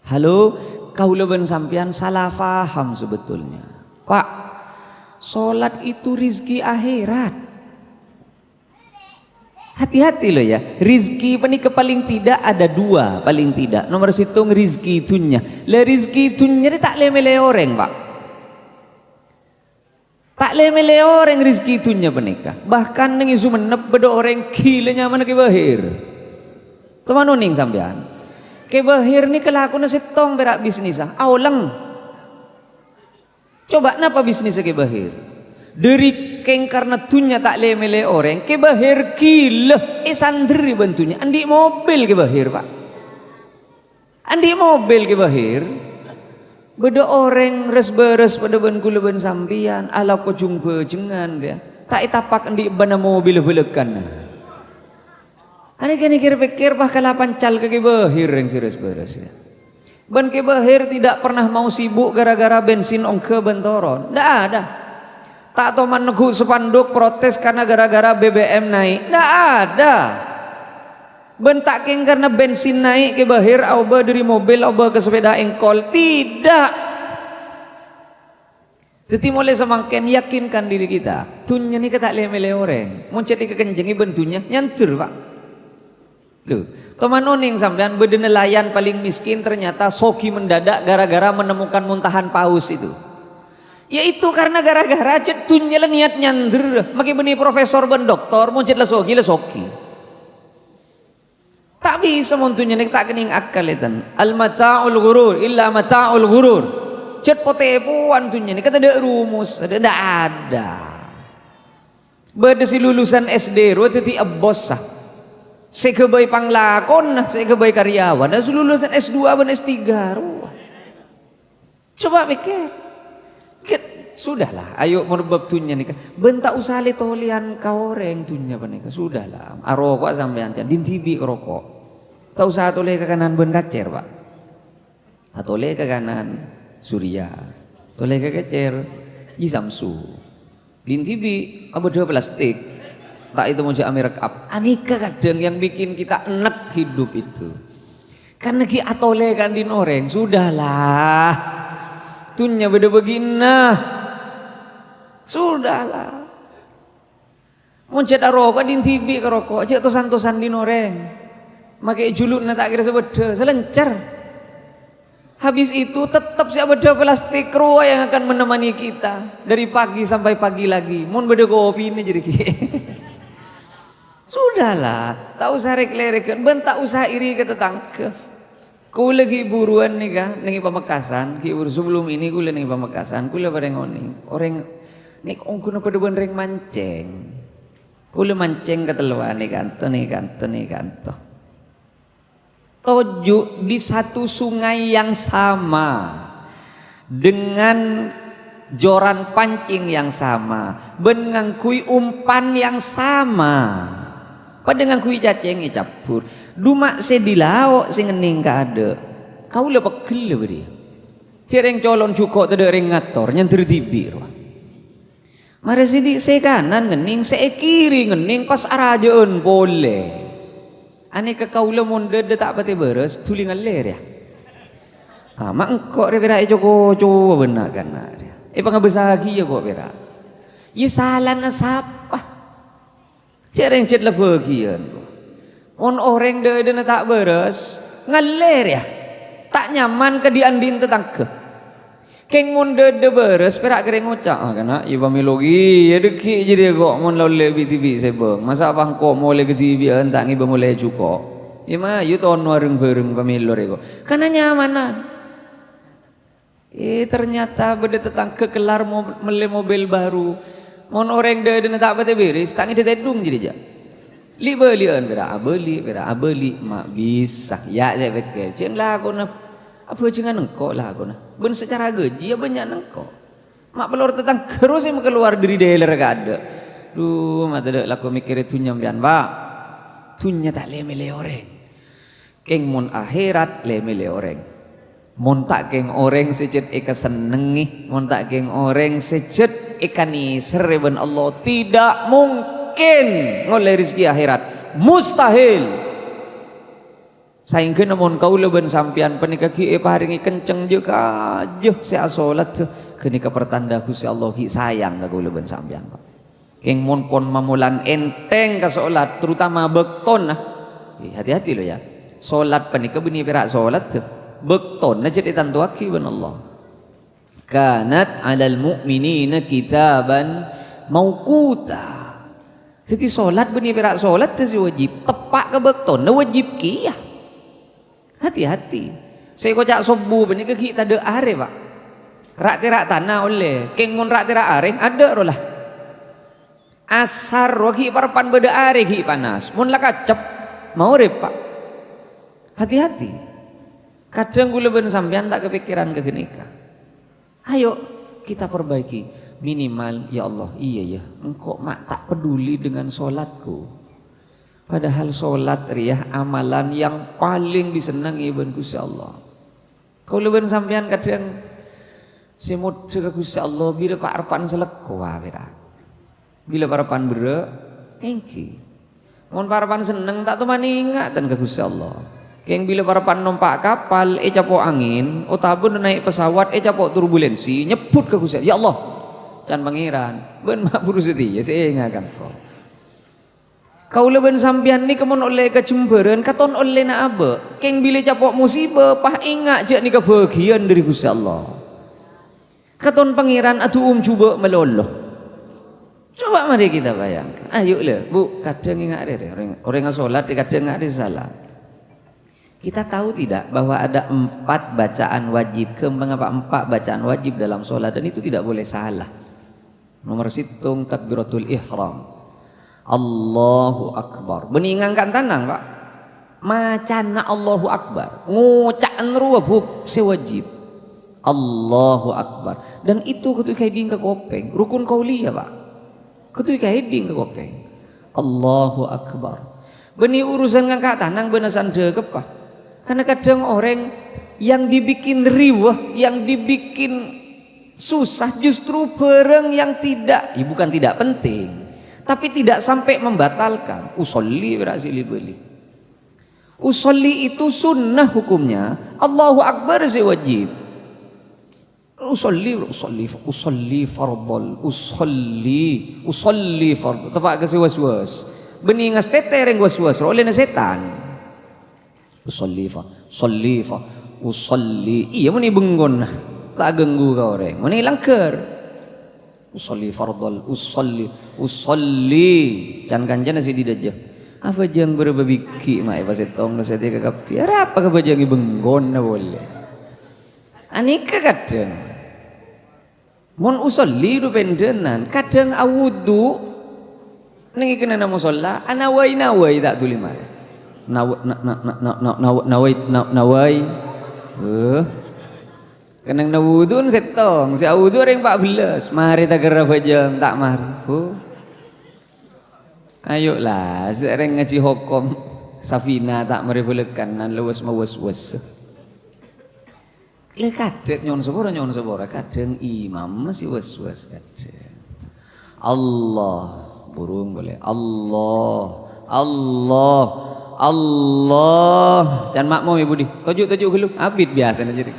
Halo, kau leben sampean salah faham sebetulnya Pak, solat itu rizki akhirat. Hati-hati loh ya, rizki penika paling tidak ada 2 paling tidak. Nomor situng rizki dunya. Le rizki dunya tak lemele orang Pak. Tak lemele orang rizki dunya penika. Bahkan nengi sumenep beda orang gilanya mana ke bahir. Teman uning sampean. Kebahir ni kelakuan setong berak bisnis awlang. Coba napa bisnis kebahir? Dari keng karena tunya tak lemele orang kebahir gila sandri bentunya andi mobil kebahir Pak. Andi mobil kebahir beda orang res beres pada ben kula ben sampian ala ko jumpa jengan dia. Tak itapak andi bana mobil belekan. Ani kini pikir bah kalapan cal ke bahir yang serius beres ya. Ben ke bahir tidak pernah mau sibuk gara-gara bensin ongke bentoron. Ndak ada. Tak tahu menegu sepanduk protes karena gara-gara BBM naik. Ndak ada. Ben tak king karena bensin naik ke bahir auba dari mobil auba ke sepeda engkol. Tidak. Jadi mulai semangken yakinkan diri kita. Tunya ni ketak lemele orang. Mau jadi kekenjengi bentunya nyantur Pak. Loh, teman oning sampean bede nelayan paling miskin ternyata sogi mendadak gara-gara menemukan muntahan paus itu. Yaitu karena gara-gara cetunya lah niat nyander, makin benih profesor ben doktor mau cet lah sogi. Tak bisa montunya nek tak kening akal etan. Al mata'ul ghurur illa mata'ul ghurur. Cet potepuan tunya nek kata ada rumus, ada ndak ada. Bede si lulusan SD ro teti abos sah. Saya kebaik panglakon, saya kebaik karyawan, dan lulusan S2 dan S3. Coba pikir, sudahlah, ayo merebab tunya nih. Bentak usaha tolian kau orang tunya panika, sudahlah. Arokok sampai din tibi kerokok. Tak usah toleh ke kanan ben kacer Pak, toleh ke kanan Surya, toleh ke kacer di Samsu, din tibi apa 2 plastik. Tak itu mau Amerika up. Anika kadang yang bikin kita enak hidup itu. Karena ki atole kan di noreng sudahlah. Tunya beda begina. Sudahlah. Mau cedak rokok din tibi ke rokok, cek tosan-tosan di noreng. Makai julukna tak kira sebeda, selencar. Habis itu tetap si beda plastik ruah yang akan menemani kita dari pagi sampai pagi lagi. Mun beda kopi ini jadi Sudahlah, tak usah rek-lerekan, ben tak usah iri ke tetangga. Ku lagi buruan nih kah, nengi Pamekasan, sebelum ini ku lagi Pamekasan, ku lagi bareng oni. Orang Nek ongko pada benreng mancing. Kula mancing keteluan nih kanto. Tojo di satu sungai yang sama dengan joran pancing yang sama, dengan kui umpan yang sama. Pada dengan kui cacing campur. Dumak se di lauk se ngening ka ada. Kau le pegel le beri. Cereng colon cuko tede ring ngator nyentir tibir. Mari sidi se kanan ngening se kiri ngening pas arajeun boleh. Ane ke kaula monde de tak pati beres tulingan ler ya. Mak engkau re bera joko benak kan dia. Pangabesagi ya kok bera. Ye salah na sapa. Cereng cet lebegian. On orang de na tak beres ngaler ya. Tak nyaman ke diandin tetangga. Keng mon de beres perak kering ngocak kana iba melogi ya deki jadi kok mon laule BTV sebeng masa bang kok mole ke TV entak ngiba mole cuko ya mah yu ton wareng bareng pamilor eko kana nyamanan ternyata beda tetangga kelar mele mobil baru mon orang de tak bete beres tak ngi tetedung jadi ja li belian bera beli mak bisa ya saya beke ceng lah aku apa jangan engkau lah aku nah ben secara gaji ya banyak engkau mak pelor tetang terus yang keluar dari dealer kada mata dek laku mikir itu nyambian pak tunya tak lemele orang keng mon akhirat lemele orang mon tak keng orang secet eka senengi mon tak keng orang secet eka ni sereben Allah tidak mungkin ngoleh rezeki akhirat mustahil. Saingkeun namun kaula ben sampean panika ki paringi kenceng juga aja saya salat kenika pertanda Gusti Allah ki sayang ka kaula ben sampean Pak. Keng mun pon mamulan enteng ka salat terutama bekton nah. Hati-hati lo ya. Salat panika beuni perak salat bekton na jadi tantuaki ben Allah. Kanat 'alal mu'minina kitaban mauquta. Jadi salat beuni perak salat teu wajib tepak ka bekton na wajib ki ya. Hati-hati. Saya kocak sobu benih ke kita ada are pak. Rak tanah oleh. Keng mun rak are ada rolah. Asar rogi parpan beda are gi panas. Mun lah kacep mau repak. Hati-hati. Kadang gula ben sampean tak kepikiran ke genika. Ayo kita perbaiki minimal ya Allah iya ya. Engkau mak tak peduli dengan solatku. Padahal solat riyah amalan yang paling disenangi ben Gusti Allah. Kau leben sampean kadang semut ke Gusti Allah bila pak arpan seleko bera. Bila parapan bere engki. Mun parapan seneng tak tuh ingatan ke Gusti Allah. Keng bila parapan numpak kapal capok angin, otabun naik pesawat capok turbulensi nyebut ke Gusti Allah. Ya Allah. Can pangeran ben mak buru sedih ya saya ingatkan kau. Kau leben sampian ni kemon oleh kecemburan katon oleh na abe keng bila capok musibah pah ingat je ni kebahagiaan dari Gusti Allah katon pangeran atuh coba meloloh coba mari kita bayangkan ayo le bu kadang ingat deh orang yang sholat kadang ingat salah kita tahu tidak bahwa ada 4 bacaan wajib mengapa 4 bacaan wajib dalam sholat dan itu tidak boleh salah. Nomor 1 takbiratul ihram Allahu Akbar. Beningangkan tanang pak. Macana Allahu Akbar. Ngucakan ruwah sewajib. Allahu Akbar. Dan itu ketika hiding ke kopeng. Rukun kauliya pak. Ketika hiding ke kopeng. Allahu Akbar. Beni urusan ngangkat tanang benasan degep pak. Karena kadang orang yang dibikin riwah, yang dibikin susah justru barang yang tidak, ya bukan tidak penting. Tapi tidak sampai membatalkan. Usolli berasili beli. Usolli itu sunnah hukumnya. Allahu Akbar sih wajib. Usolli fardol. Usolli fardol. Tepak ke was-was. Benih ngas tetereng was-was. Oleh na setan. Usolli. Iya meni benggon. Tak ganggu kau orang. Meni langker. Usolli fardol, usolli can kanjana si didajah apa jang berbabiki mak pas etong keseti ke kapi apa kebajangi benggon na boleh anika kadang Mun usolli du pendenan, kadang awudu nengi kena nama musolla, nawai tak tuli mari. Nawai. Kenang nawudun setong, si awudu ring 14, mari tak gerah jam tak mari. Ayolah, sering ngaji hukum safina tak mari bolekan nan lewes mawes-wes. Le kadek nyon sepora kadang imam masih was-was kadang. Allah burung boleh. Allah. Jangan makmum ibu di. Tujuk dulu. Abid biasa jadi.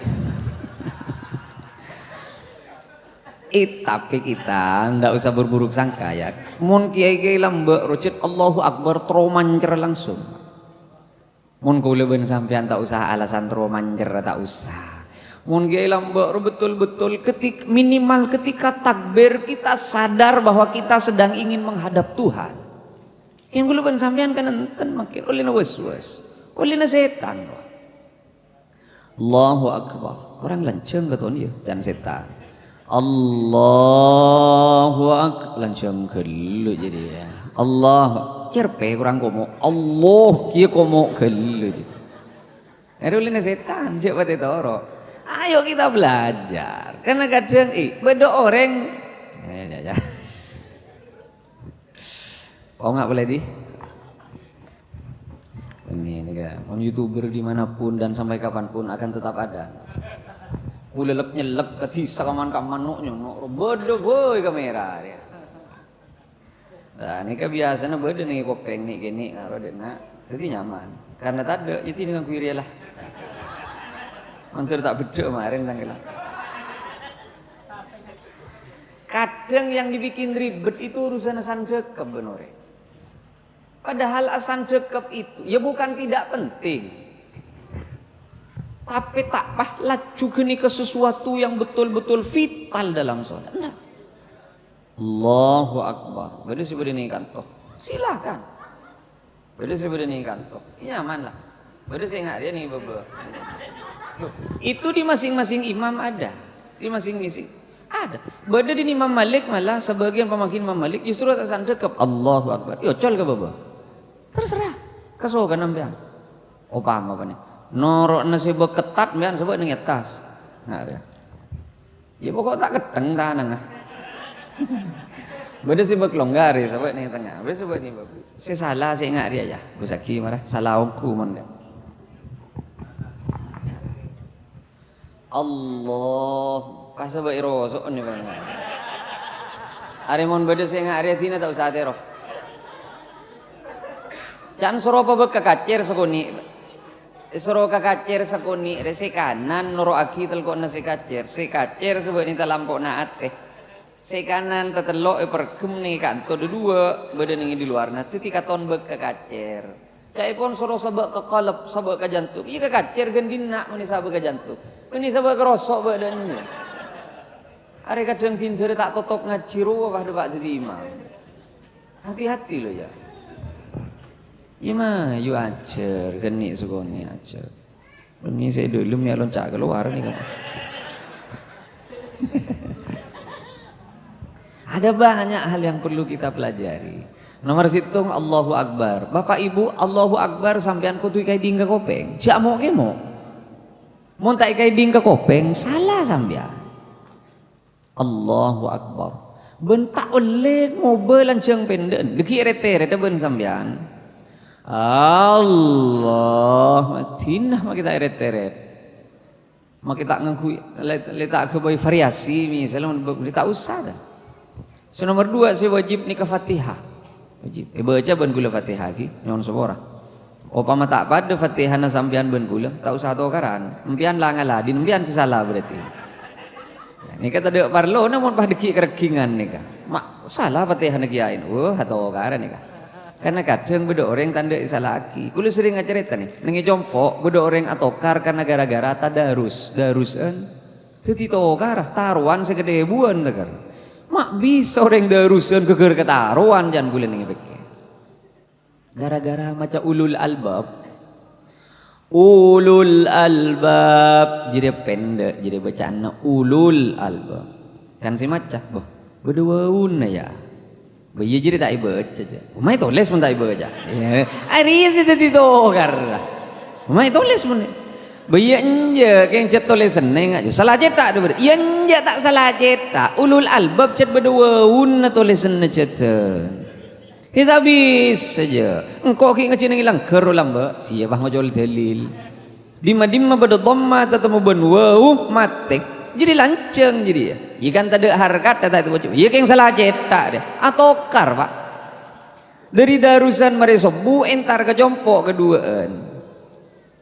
Tapi kita ndak usah berburuk sangka ya. Mun kiai-kiai lambek rucut Allahu Akbar tromancer langsung. Mun kula ben sampean tak usah alasan tromancer tak usah. Mun kiai lambek betul-betul minimal ketika takbir kita sadar bahwa kita sedang ingin menghadap Tuhan. Yang kula ben sampean kan enten makin oleh was-was. Oleh setan. Allahu Akbar. Kurang lanceng keton ya jan setan. Allahu Akbar lanceng gelu jadi ya. Allah cerpe kurang komo. Allah kieu komo gelu. Erulina setan cek pate toro. Ayo kita belajar. Karena kadang beda orang. Ya. Oh nggak boleh di? Ini kan, YouTuber dimanapun dan sampai kapanpun akan tetap ada. Ulelep nyelep ketisa kaman nyok beda boy kamera dia. Nah ini kebiasaan beda nih kopeng nih gini karo dena, jadi nyaman. Karena tadi itu dengan kuiri lah. Mantur tak beda kemarin tanggal. Kadang yang dibikin ribet itu urusan asan dekep benore. Padahal asan dekep itu ya bukan tidak penting. Tapi tak laju geni ke sesuatu yang betul-betul vital dalam sholat. Nah. Allahu Akbar. Beda seperti ini kantor. Silakan. Beda seperti ini kantor. Nyaman lah. Beda saya nggak dia nih bebe. Itu di masing-masing imam ada, di masing-masing ada. Beda di Imam Malik malah sebagian pemakin Imam Malik justru atasan dekep Allahu Akbar. Yo col ke baba. Terserah. Kesokan ambean. Oh paham apa nih? Norok nasi ketat ambean sebab ning atas. Nah ada. Ya pokok tak keteng tanang ah. Beda sebab longgar sebab ning tengah. Beda sebab ni babu. Saya salah saya ingat dia ya. Busaki marah salah aku man. Allah pasal beiro so ni bang. Aremon beda saya nggak area tina tak usah teroh. Jangan suruh apa berkakacer sekuni. Suruh kakacer sekuni resi kanan noro aki telko nasi kacer. Si kacer sebab ni terlampau naat Si kanan tetelok perkem ni kanto dua beda ni di luar. Nah titi katon berkakacer. Cai pun suruh sabak ke kalap sabak ke jantung. Iya kakacer gendina meni sabak ke jantung. Ini sebab kerosok badannya. Hari kadang pintar tak tutup ngaji ruwah pak jadi imam. Hati-hati loh ya. Ima yu ajar geni sugoni ajar. Ini saya dulu ya loncat keluar nih kamu. Ada banyak hal yang perlu kita pelajari. Nomor situng Allahu Akbar. Bapak Ibu Allahu Akbar sampean kutu kai dingga kopeng. Cak mau kemo. Mun tak kai ding ke kopeng salah sampean. Allahu Akbar. Bentak oleh mobil lanceng pendek. Deki rete ben sampean. Allah matinah mak kita rete. Mak kita ngangku letak ke boy variasi misalnya tak usah dah. So nomor 2 saya wajib nikah Fatihah. Wajib. Baca ben gula Fatihah ki nyon sabora. Opama tak pada Fatihah na sampean ben kula tak usah tokaran empian lah ngaladin empian sesalah berarti ni kata dek parlo namun pah deki kerekingan nika mak salah Fatihah na kiain atau tokaran nika karena kadang beda orang tanda salah aki kula sering ngacerita nih nengi jompo beda orang atokar karena gara-gara darusan teti tokar taruhan segede buan takar mak bisa orang darusan keger ketaruhan jangan kula nengi beke gara-gara macam ulul albab jadi pendek jadi bacaan ulul albab Kan si macah, boh, berdewaun ya. Bayi jadi tak ibaca aja. Umay tulis pun tak ibaca. Ya, hari itu tidak karena. Umay tulis pun. Bayi anja keng cet tulis seneng aja. Salah cetak tu ber. Iya anja tak salah cetak. Ulul albab cet berdewaun tulis seneng cetan. Kita habis saja. Engkau ki ngecin hilang kerulam ba. Siapa ngojol dalil. Dima berdhamma tatemu ben wau matik. Jadi lanceng jadi ya. Ikan tak ada harkat tak itu baca. Iya yang salah cetak dia. Atokar pak. Dari darusan meresobu entar ke jompok keduaan.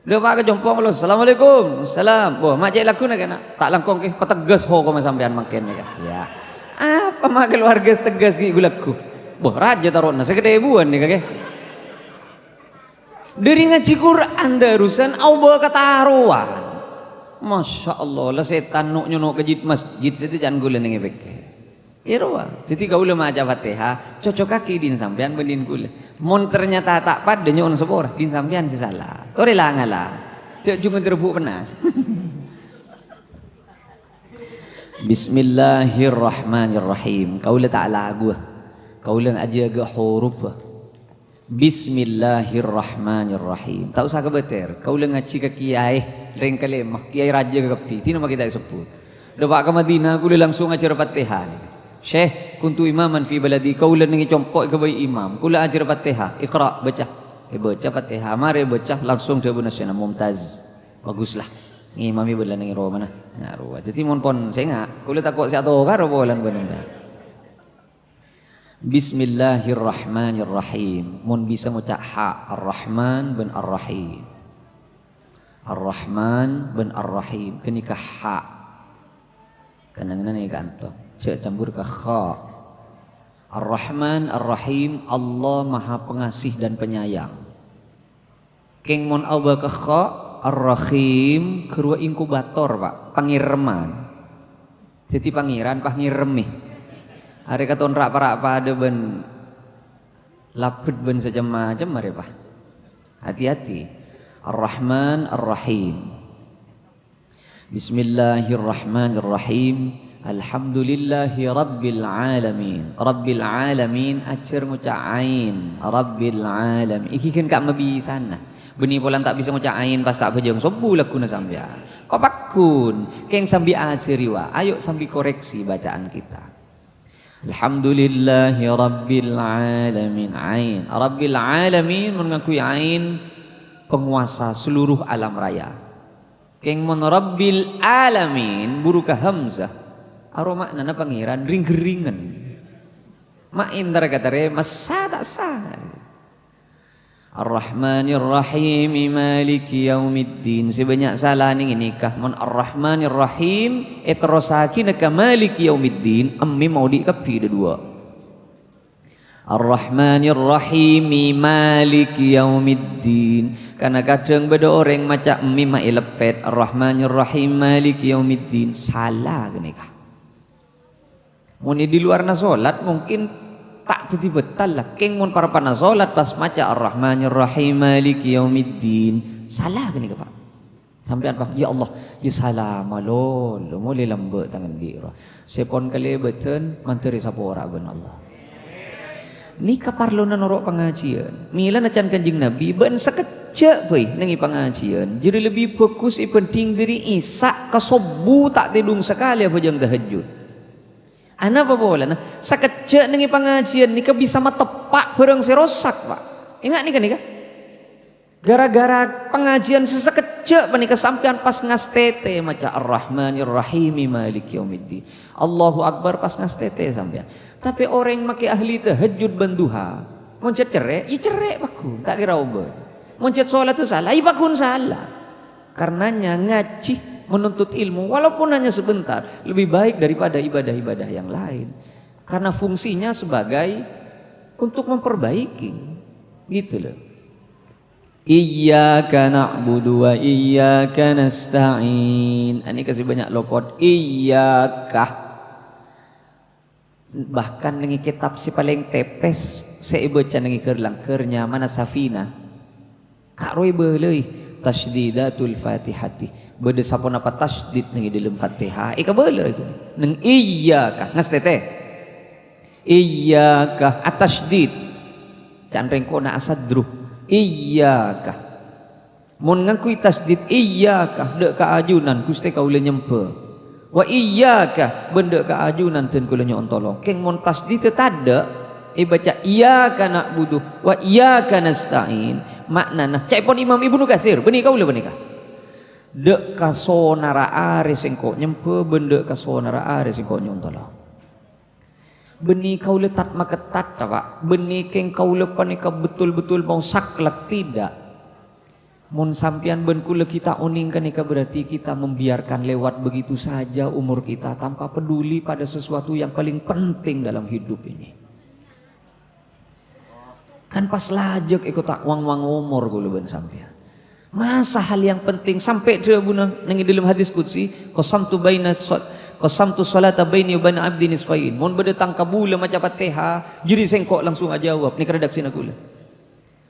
Dia pak ke jompok lo. Assalamualaikum. Salam. Wah mak cek laku nak kena. Tak langkong ke. Petegas ho kau sampean makan ya. Ya. Apa mak keluarga tegas ki gulaku. Wah raja taruh nasi gede buan nih kakek. Dari ngaji Quran darusan au bawa ketaruan. Masya Allah, lah setan nuk nyunuk ke masjid itu jangan gula nengi beke. Irwa, jadi kau lama aja Fatihah, cocok kaki din sampean bendin gula. Mon ternyata tak pad nyon sepor, din sampean si salah. Tore lah ngalah, cek juga terbuk penang. Bismillahirrahmanirrahim. Kau le ta'ala gua, kau le aja ke huruf. Bismillahirrahmanirrahim. Tak usah kebeter. Kau le ngaji ke kiai. Reng kalemah kiai raja ke kepi tina maki tak sebut depak ke Madinah aku langsung ajar Fatihah Syekh kuntu imaman fi baladi kau le nengi compok ke bayi imam kula ajar Fatihah iqra baca baca Fatihah mari baca langsung dia nasional mumtaz baguslah ngimami bela nengi ro mana ngaruh jadi mon pon saya ngak kula takut sia to karo bolan bener Bismillahirrahmanirrahim mon bisa ngucap ha Ar-Rahman bin Ar-Rahim Ar-Rahman bin Ar-Rahim kenikah ha kanangan ni kanto cek campur ke kha Ar-Rahman Ar-Rahim Allah Maha Pengasih dan Penyayang keng mon aba ke kha Ar-Rahim kerua inkubator pak pangirman jadi pangiran pangiremih hari katon rak ada ben lapet ben macam mari pak hati-hati Ar-Rahman Ar-Rahim Bismillahirrahmanirrahim Alhamdulillahi Rabbil Alamin Rabbil Alamin acer ngucain Rabbil Alamin iki kan kak mabi sana beni polan tak bisa ngucain pas tak bejeng sobu lakuna sambian papakun keng sambi aceriwa ayo sambi koreksi bacaan kita Alhamdulillahi Rabbil Alamin ain Rabbil Alamin mengakui ain penguasa seluruh alam raya. Keng mon Rabbil Alamin buruka hamzah. Aro maknana pangeran ring-ringan. Main kata masa tak sah. Ar-Rahmanir Rahim Maliki Yaumiddin. Sebanyak salah ning nikah mon Ar-Rahmanir Rahim etrosaki ka Maliki Yaumiddin ammi mau dikapi dua. Ar-Rahmanir Rahim Maliki Yaumiddin. Karena kadang beda orang macam mima ilepet Ar-Rahmanir Rahim Maliki Yaumiddin salah gini kah? Muni di luar na solat mungkin tak teti betal lah. Keng mun para pana solat pas maca Ar-Rahmanir Rahim Maliki Yaumiddin salah gini kah Pak? Sampai apa? Ya Allah, ya salam lo mulai lambat tangan dia. Sepon kali beten manteri sapora ben Allah. Ni kaparlo na norok pengajian mila na can kanjing Nabi ben sekecek boy nangi pengajian jadi lebih fokus penting diri isak kasobu tak tidung sekali apa jang tahajud ana apa bola nah sekecek nangi pengajian nika bisa matepak bareng serosak pak ingat nika gara-gara pengajian sesekecek panika sampean pas ngastete maca Ar-Rahmanir Rahim Maliki Yaumiddin Allahu Akbar pas ngastete sampean. Tapi orang yang makai ahli tahajud banduha, moncet cerek, ya cerek bakun, tak kira obat. Moncet sholat itu salah, ya bakun salah. Karenanya ngaji menuntut ilmu, walaupun hanya sebentar, lebih baik daripada ibadah-ibadah yang lain. Karena fungsinya sebagai untuk memperbaiki, gitu loh. Iyyaka na'budu wa iyyaka nasta'in. Ini kasih banyak lopot. Iyyaka. Bahkan dengan kitab si paling tepes saya baca dengan kerlangkernya mana safina kak roy belai tasdidatul fatihati Beda sapon apa tasdid nengi dalam Fatihah. Ika bela itu. Neng iyyaka ngas tete. Iyyaka atasdid. Canreng kona asadruh. Iyyaka. Mun ngakui tasdid iyyaka dek ka ajunan Gusti kaula nyempe. Wa iyyaka benda ka ajunan ten kula nyon tolong. Keng mun tasdid tada baca iyyaka na'budu wa iyyaka nasta'in. Maknana cai pon Imam Ibnu Katsir benih kaula benih ka. Dek ka sonara are sengko nyempe benda ka sonara are sengko nyon tolong. Benih kaula tat maketat Pak. Benih keng kaula panika betul-betul mau saklek tidak. Mun sampian ben kula kita uningkan ika berarti kita membiarkan lewat begitu saja umur kita tanpa peduli pada sesuatu yang paling penting dalam hidup ini. Kan pas lajek ikut tak wang-wang umur kula ben sampian. Masa hal yang penting sampai dia bunang nengi dalam hadis qudsi qasamtu sholata baini wa baina abdi nisfain. Mun bedetang kabula maca Fatihah jadi sengkok langsung aja jawab ni redaksi na kula.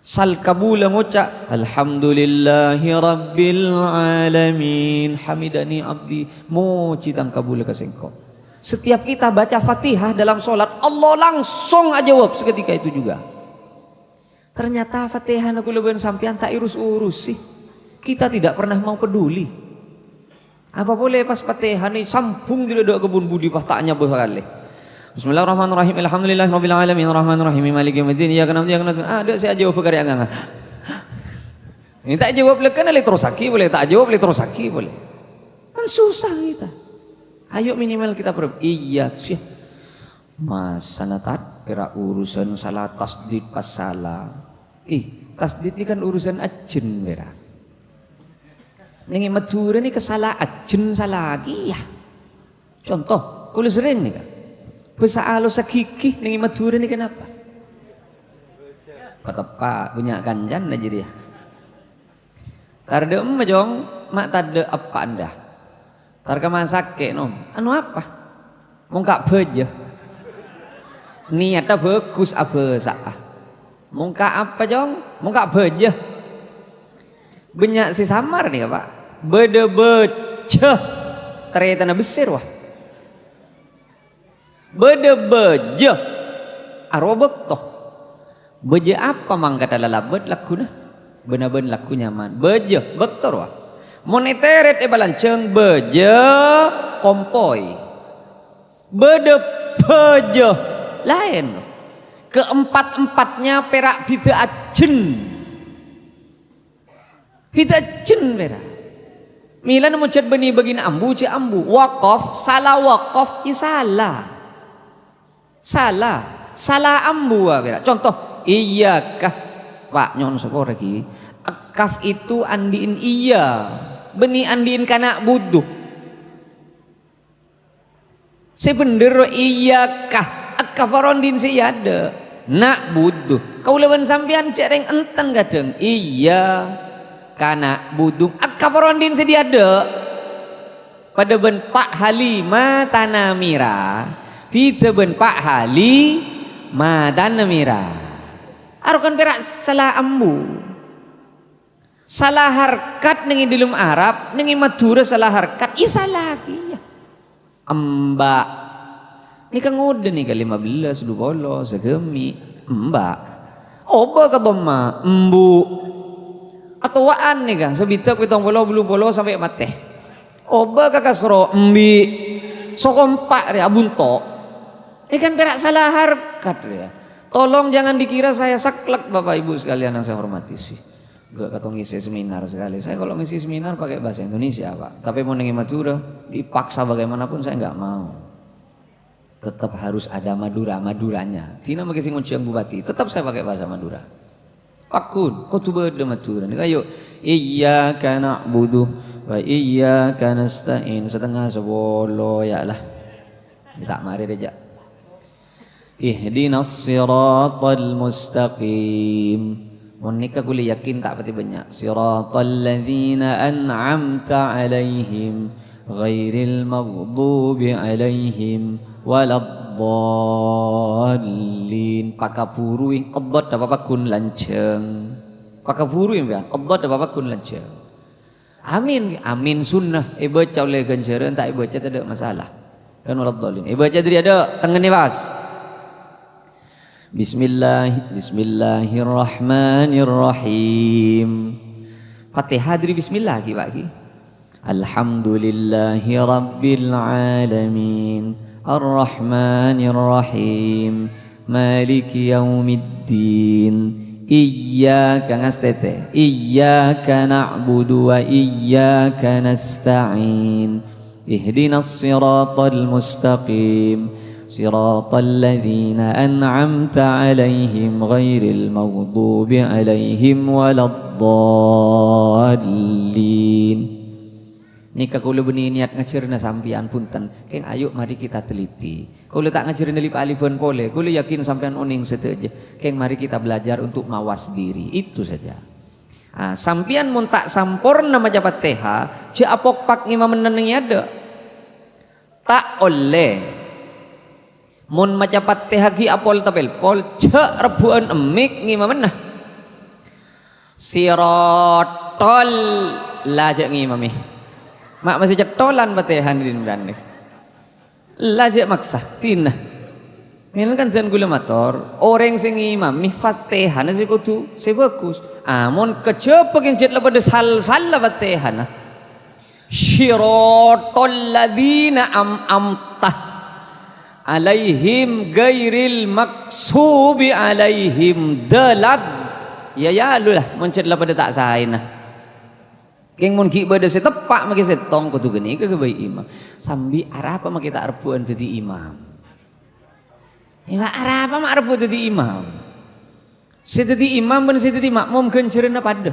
Sal kabula ngoca alhamdulillahi rabbil alamin hamidani abdi moci tang kabula kasengko. Setiap kita baca Fatihah dalam sholat Allah langsung aja jawab seketika itu juga. Ternyata Fatihah na kula ben sampean tak urus-urus sih. Kita tidak pernah mau peduli. Apa boleh pas Fatihah ni sampung di dok kebun budi pataknya berkali. Bismillahirrahmanirrahim. Alhamdulillahirabbil alamin arrahmanirrahim maliki yaumiddin iyyaka na'budu wa iyyaka nasta'in. Ada saya jawab perkara yang enggak. Ini tak jawab lekan elektrosaki boleh, tak jawab elektrosaki boleh. Kan susah kita. Ayo minimal kita iya sih. Masa natat pera urusan salah tasdid pas salah. Tasdid ini kan urusan ajen pera. Nengi Madura ni kesalah ajen salah lagi ya. Contoh, kula sering nih kan. Besa alo sakiki nengi Madura ni kenapa? Kata Pak punya kanjan aja dia. Tarde jong mak tade apa anda? Tarka masake nom. Anu apa? Mungkak beja. Niatnya bagus apa sah? Mungkak apa jong? Mungkak beja. Banyak si samar nih Pak. Bede beja. Ternyata na besar wah. Bede beja. Arobek toh. Beja apa mangkat lalabet lakuna? Benar-benar lakunya man. Beja betul wah. Moneteret balanceng beja kompoi. Bede beja lain. Keempat-empatnya perak bida ajen. Bida ajen perak. Mila muncul benih begini ambu je ambu. Wakaf salah wakaf isalah. Salah ambu perak. Contoh iyakah Pak nyon sapa lagi. Kaf itu andiin iya. Benih andiin kana buduh. Sebener iyakah akafarondin si ada. Nak buduh. Kau lawan sampean cereng enten kadang. Iya kana buduh akafarondin si ada. Pada ben Pak Halima Tanamira. Pita ben Pak Hali Matanamira. Arukan perak salah ambu. Salah harkat nengi dilum Arab, nengi Madura salah harkat, isa lagi ya. Mbak. Ini kan udah nih ke 15, 20, segemi. Mbak. Oba ka doma, embu. Atau waan nih kan, sebitak pitong bolo sampai mate. Oba ka kasro, embi. Sokompak ya bunto. Ini kan perak salah harkat ya. Tolong jangan dikira saya saklek Bapak Ibu sekalian yang saya hormati sih. Gak ketemu ngisi seminar sekali. Saya kalau ngisi seminar pakai bahasa Indonesia Pak. Tapi mau nengi Madura dipaksa bagaimanapun saya nggak mau. Tetap harus ada Maduranya. Tina pakai sing ngunciang bupati. Tetap saya pakai bahasa Madura. Pakun, kau tuh beda Madura. Nih ayo, iyyaka na'budu wa iyyaka nasta'in. Setengah sebolo ya lah. Tak mari aja. Ihdinas siratal mustaqim. Monika kuli yakin tak pati banyak. Siratal ladzina an'amta alaihim ghairil maghdubi alaihim waladdallin. Pakapuruing addad apa kun lanceng. Pakapuruing kan addad apa kun lanceng. Amin, amin sunnah. Baca oleh ganjaran, tak baca tak ada masalah. Kan waladhdallin. Baca dari ada tangan ni bas. Bismillahirrahmanirrahim. Fatihah dari bismillah ki Pak ki. Alhamdulillahi rabbil alamin. Arrahmanirrahim. Maliki yaumiddin. Iyyaka ngastete. Iyyaka na'budu wa iyyaka nasta'in. Ihdinas siratal mustaqim. Siratal ladzina an'amta 'alaihim ghairil maghdubi 'alaihim waladdallin. Nika kula beni niat ngajarna sampean punten, keng ayo mari kita teliti. Kula tak ngajarin dari alifan pole, kula yakin sampean oning seteja. Keng mari kita belajar untuk mawas diri, itu saja. Sampean mun tak sampurna maca Fatihah, je apok pak ngima menenengi ada. Tak oleh. Mun maca Fatihah ki apol tapel pol, je rebuan emik ngima menah. Sirotol lajak ngimami. Mak masih cetolan Fatihah di nih. Lajak maksa tina. Milan kan jangan gula motor. Orang sing imam mi Fatihah nasi kudu sebagus. Amun kecepa yang jet lepas sal Fatihah. Syirotol ladina amtah alaihim gairil maksubi alaihim dalad. Ya lulah mencet lepas tak sain. Keng mun ki bade setepak maki setong kudu geni ke bayi imam. Sambi arapa maki tak arpuan jadi imam. Ima arapa mak arpu jadi imam. Sedadi imam ben sedadi makmum kencerna pada.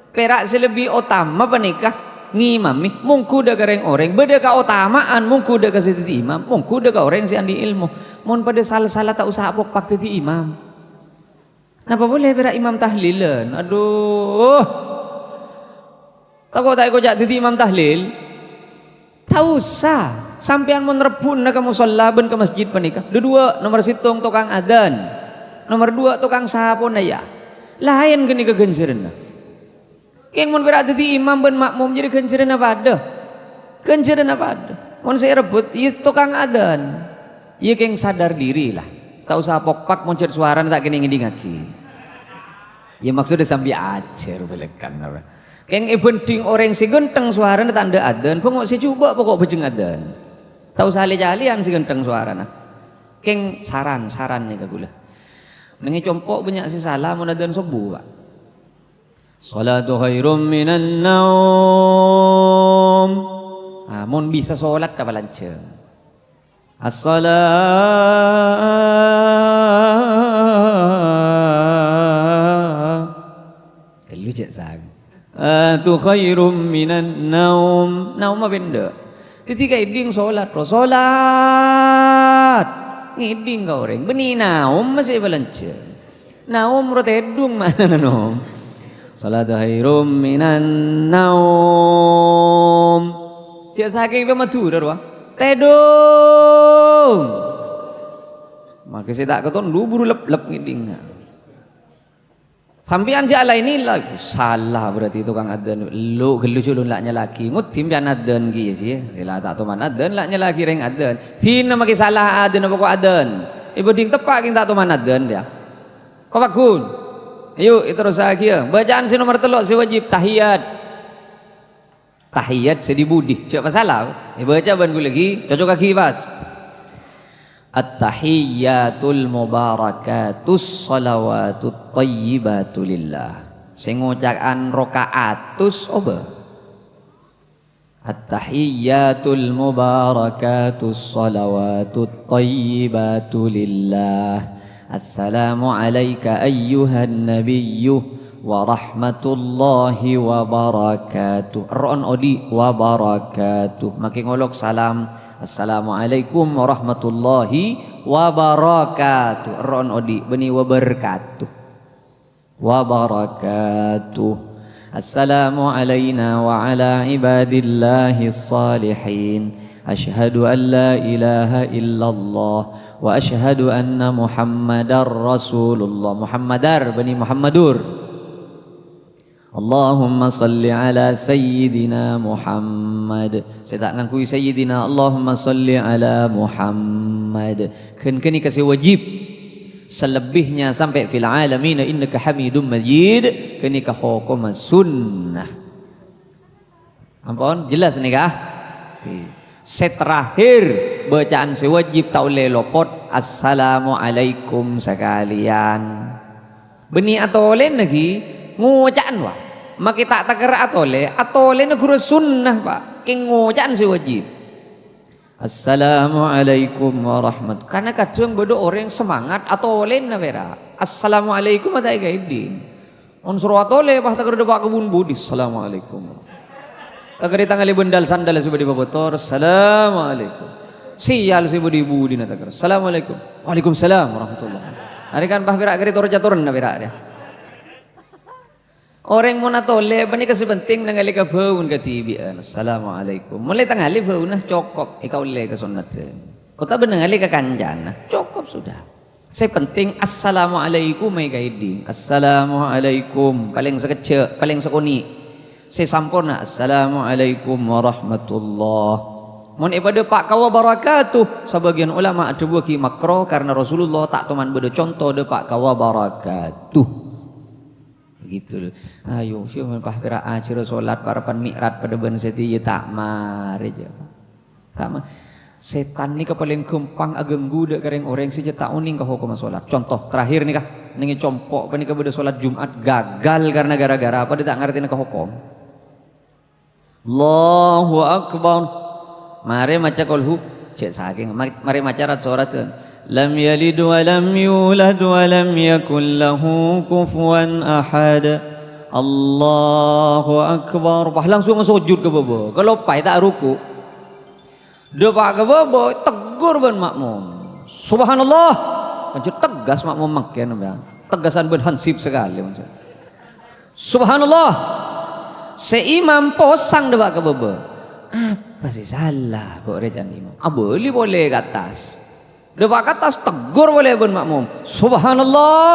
Perak selebih utama panikah ngimami mungku da gareng orang beda ka utamaan mungku da ka sedadi imam mungku da ka orang si andi ilmu. Mun pada salah-salah tak usah apok pak jadi imam. Napa boleh perak imam tahlilan? Aduh. Tako tak jak jadi imam tahlil. Tak usah. Sampean mun rebun na ka musalla ben ke masjid panika. Dua nomor situng tukang adzan. Nomor dua tukang sahapo naya. Lain geni ke gencereuna. Keng mun berat jadi imam ben makmum jadi gencereuna pada. Gencereuna pada. Mun saya rebut ieu tukang adzan. Ieu keng sadar diri lah. Tak usah pokpak mun suara tak kene ngidingaki. Ya maksudnya sambil ajar belekan apa. Keng ibending orang si genteng suara tanda adan, pokok si coba pokok bejeng adan. Tahu sali-jalian si genteng suara nah. Keng saran nih kagula. Nengi compok banyak si salah mun adan subuh Pak. Salatu khairum minan naum. Mun bisa salat ka balanceng. As-salat. Kelujak sang. Tu khairum minan naum. Naum apa benda? Ketika iding solat, ngiding kau orang. Beni naum masih balanca. Naum rotedung mana naum? Salatu khairum minan naum. Cik saking pematur wah. Tedung. Maka saya tak keton lu buru lep ngiding. Sampian jala ini lagi salah berarti tukang adzan lu gelucu lu laknya lagi ngutim pian adzan ki sih sila tak tuman adzan laknya lagi reng adzan tina maki salah adzan apa ko adzan ibu ding tepak king tak tuman adzan dia kau bakun ayo itu terus lagi ya bacaan si nomor telok si wajib tahiyat sedi budi siapa salah baca ban gue lagi cocok kaki pas At-tahiyyatul mubarakatus salawatut thayyibatu lillah. Sing ngucakan rakaatus oba. At-tahiyyatul mubarakatus salawatut thayyibatu lillah. Assalamu alayka ayyuhan nabiyyu wa rahmatullahi wa barakatuh. Ron odi wa barakatuh. Makin ngolok salam. Assalamualaikum warahmatullahi wabarakatuh. Ron odi beni wabarakatuh. Wabarakatuh. Assalamu alayna wa ala ibadillahi salihin. Ashhadu an la ilaha illallah wa ashhadu anna Muhammadar Rasulullah. Muhammadar beni Muhammadur. Allahumma salli ala Sayyidina Muhammad. Saya tak ngakui Sayyidina. Allahumma salli ala Muhammad. Kini kasih wajib. Selebihnya sampai fil alamin innaka hamidum majid. Kini ka hukum sunnah. Ampun, jelas nih kah? Seterakhir bacaan sewajib tak boleh lopot. Assalamualaikum sekalian. Beni atau oleh lagi ngocaan wah. Maka tak takar atole negara sunnah pak. King ngocaan sewajib. Assalamualaikum warahmatullahi. Karena kadang bodoh orang semangat atau oleh navera. Assalamualaikum ada gaibin. On suruh atole pas takar depak kebun budi. Assalamualaikum. Takar tangali bendal sandal sudah di babotor. Assalamualaikum. Sial si budi na takar. Assalamualaikum. Waalaikumsalam warahmatullahi. Hari kan bah berak kiri torja turun na berak dia. Orang mau natole, bani kasih penting nangali ka baun ka tibian. Assalamualaikum. Mulai tangali baun nah cokop. Ikaw le ka sunat. Kau tak benangali ka kanjana. Cokop sudah. Saya penting assalamualaikum may gaiding. Assalamualaikum. Paling sekecil, paling sekuni. Saya sampurna. Assalamualaikum warahmatullah. Mohon ibadah pak kawa barakatuh. Sebagian ulama ada buki makro karena Rasulullah tak teman beda contoh de pak kawa barakatuh. Gitu loh. Ayo siapa pah pira acara solat parapan mi'rat pada ben seti tak mare je. Tak mah. Setan ni ka paling gampang ageng guda kareng orang saja tak uning ka hukum solat. Contoh terakhir nih kah ningi compok pa ni ka beda solat Jumat gagal karena gara-gara apa dia tak ngerti ka hukum. Allahu akbar. Mari maca kolhu cek saking mari maca rat sorateun. Lam yalid wa lam yulad wa lam yakul lahu kufuwan ahad. Allahu akbar. Bah langsung sujud ke bawah. Kalau pai tak ruku. Depak ke bawah tegur ben makmum. Subhanallah. Pancet tegas makmum makian bang. Tegasan ben hansip sekali maksud. Subhanallah. Seimam posang depak ke bawah. Apa sih salah kok rejan imam? Boleh ke atas. Depak ke atas tegur boleh ben makmum. Subhanallah.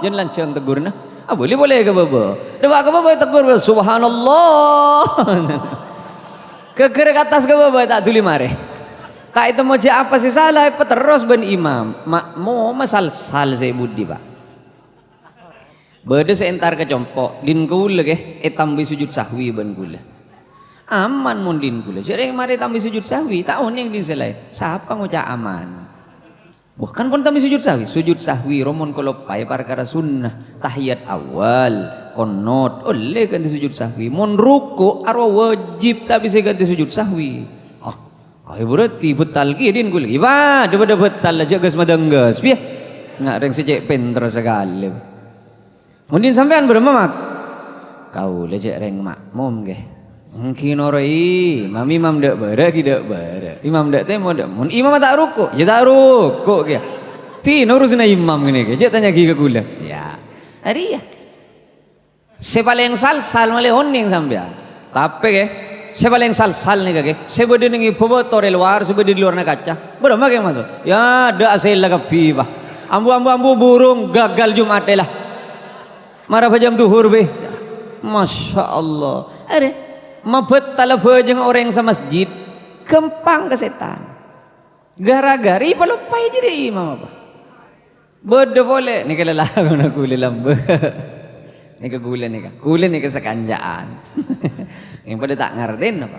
Jangan lancang tegur nah. Boleh ke bawah. Depak ke bawah tegur subhanallah. Ke atas ke bawah tak tuli mare. Tak itu mau apa sih salah apa terus ben imam. Makmum masal saya budi pak. Beda seentar ke compok din kula ke tambi sujud sahwi ben kula. Aman mundin kula. Jadi mari tambi sujud sahwi, tak oning din selai. Siapa ngucap aman? Bukan pun tambi sujud sahwi romon kalau pai perkara sunnah, tahiyat awal, qunut, oleh ganti sujud sahwi. Mun ruku arwa wajib tak bisa ganti sujud sahwi. Ayo berarti betal ki din kula. Iba, daripada betal aja gas madanggas. Piye? Ngak reng secek pinter sekali. Mundin sampean bermamak. Kau lecek reng makmum ke. Mungkin orang mami imam dak bara tidak bara imam dak temo dak mun imam tak rukuk ya tak rukuk ke ti urusna imam ngene ke tanya ki ke kula ya ari ya sepaling sal male oning sampean tapi ke sepaling sal nih ke sebede ning botore luar sebede di luar na kaca berapa ke masuk ya dak asel la kapi bah ambu burung gagal Jumat lah marah jam duhur be Masya Allah are mabet talabajeng orang sa masjid gampang ke setan gara-gara ipalupay jadi imam apa bodoh boleh ni kalalago na kuli lambe ni kagula ni ka sa kanjaan yang pada tak ngertiin apa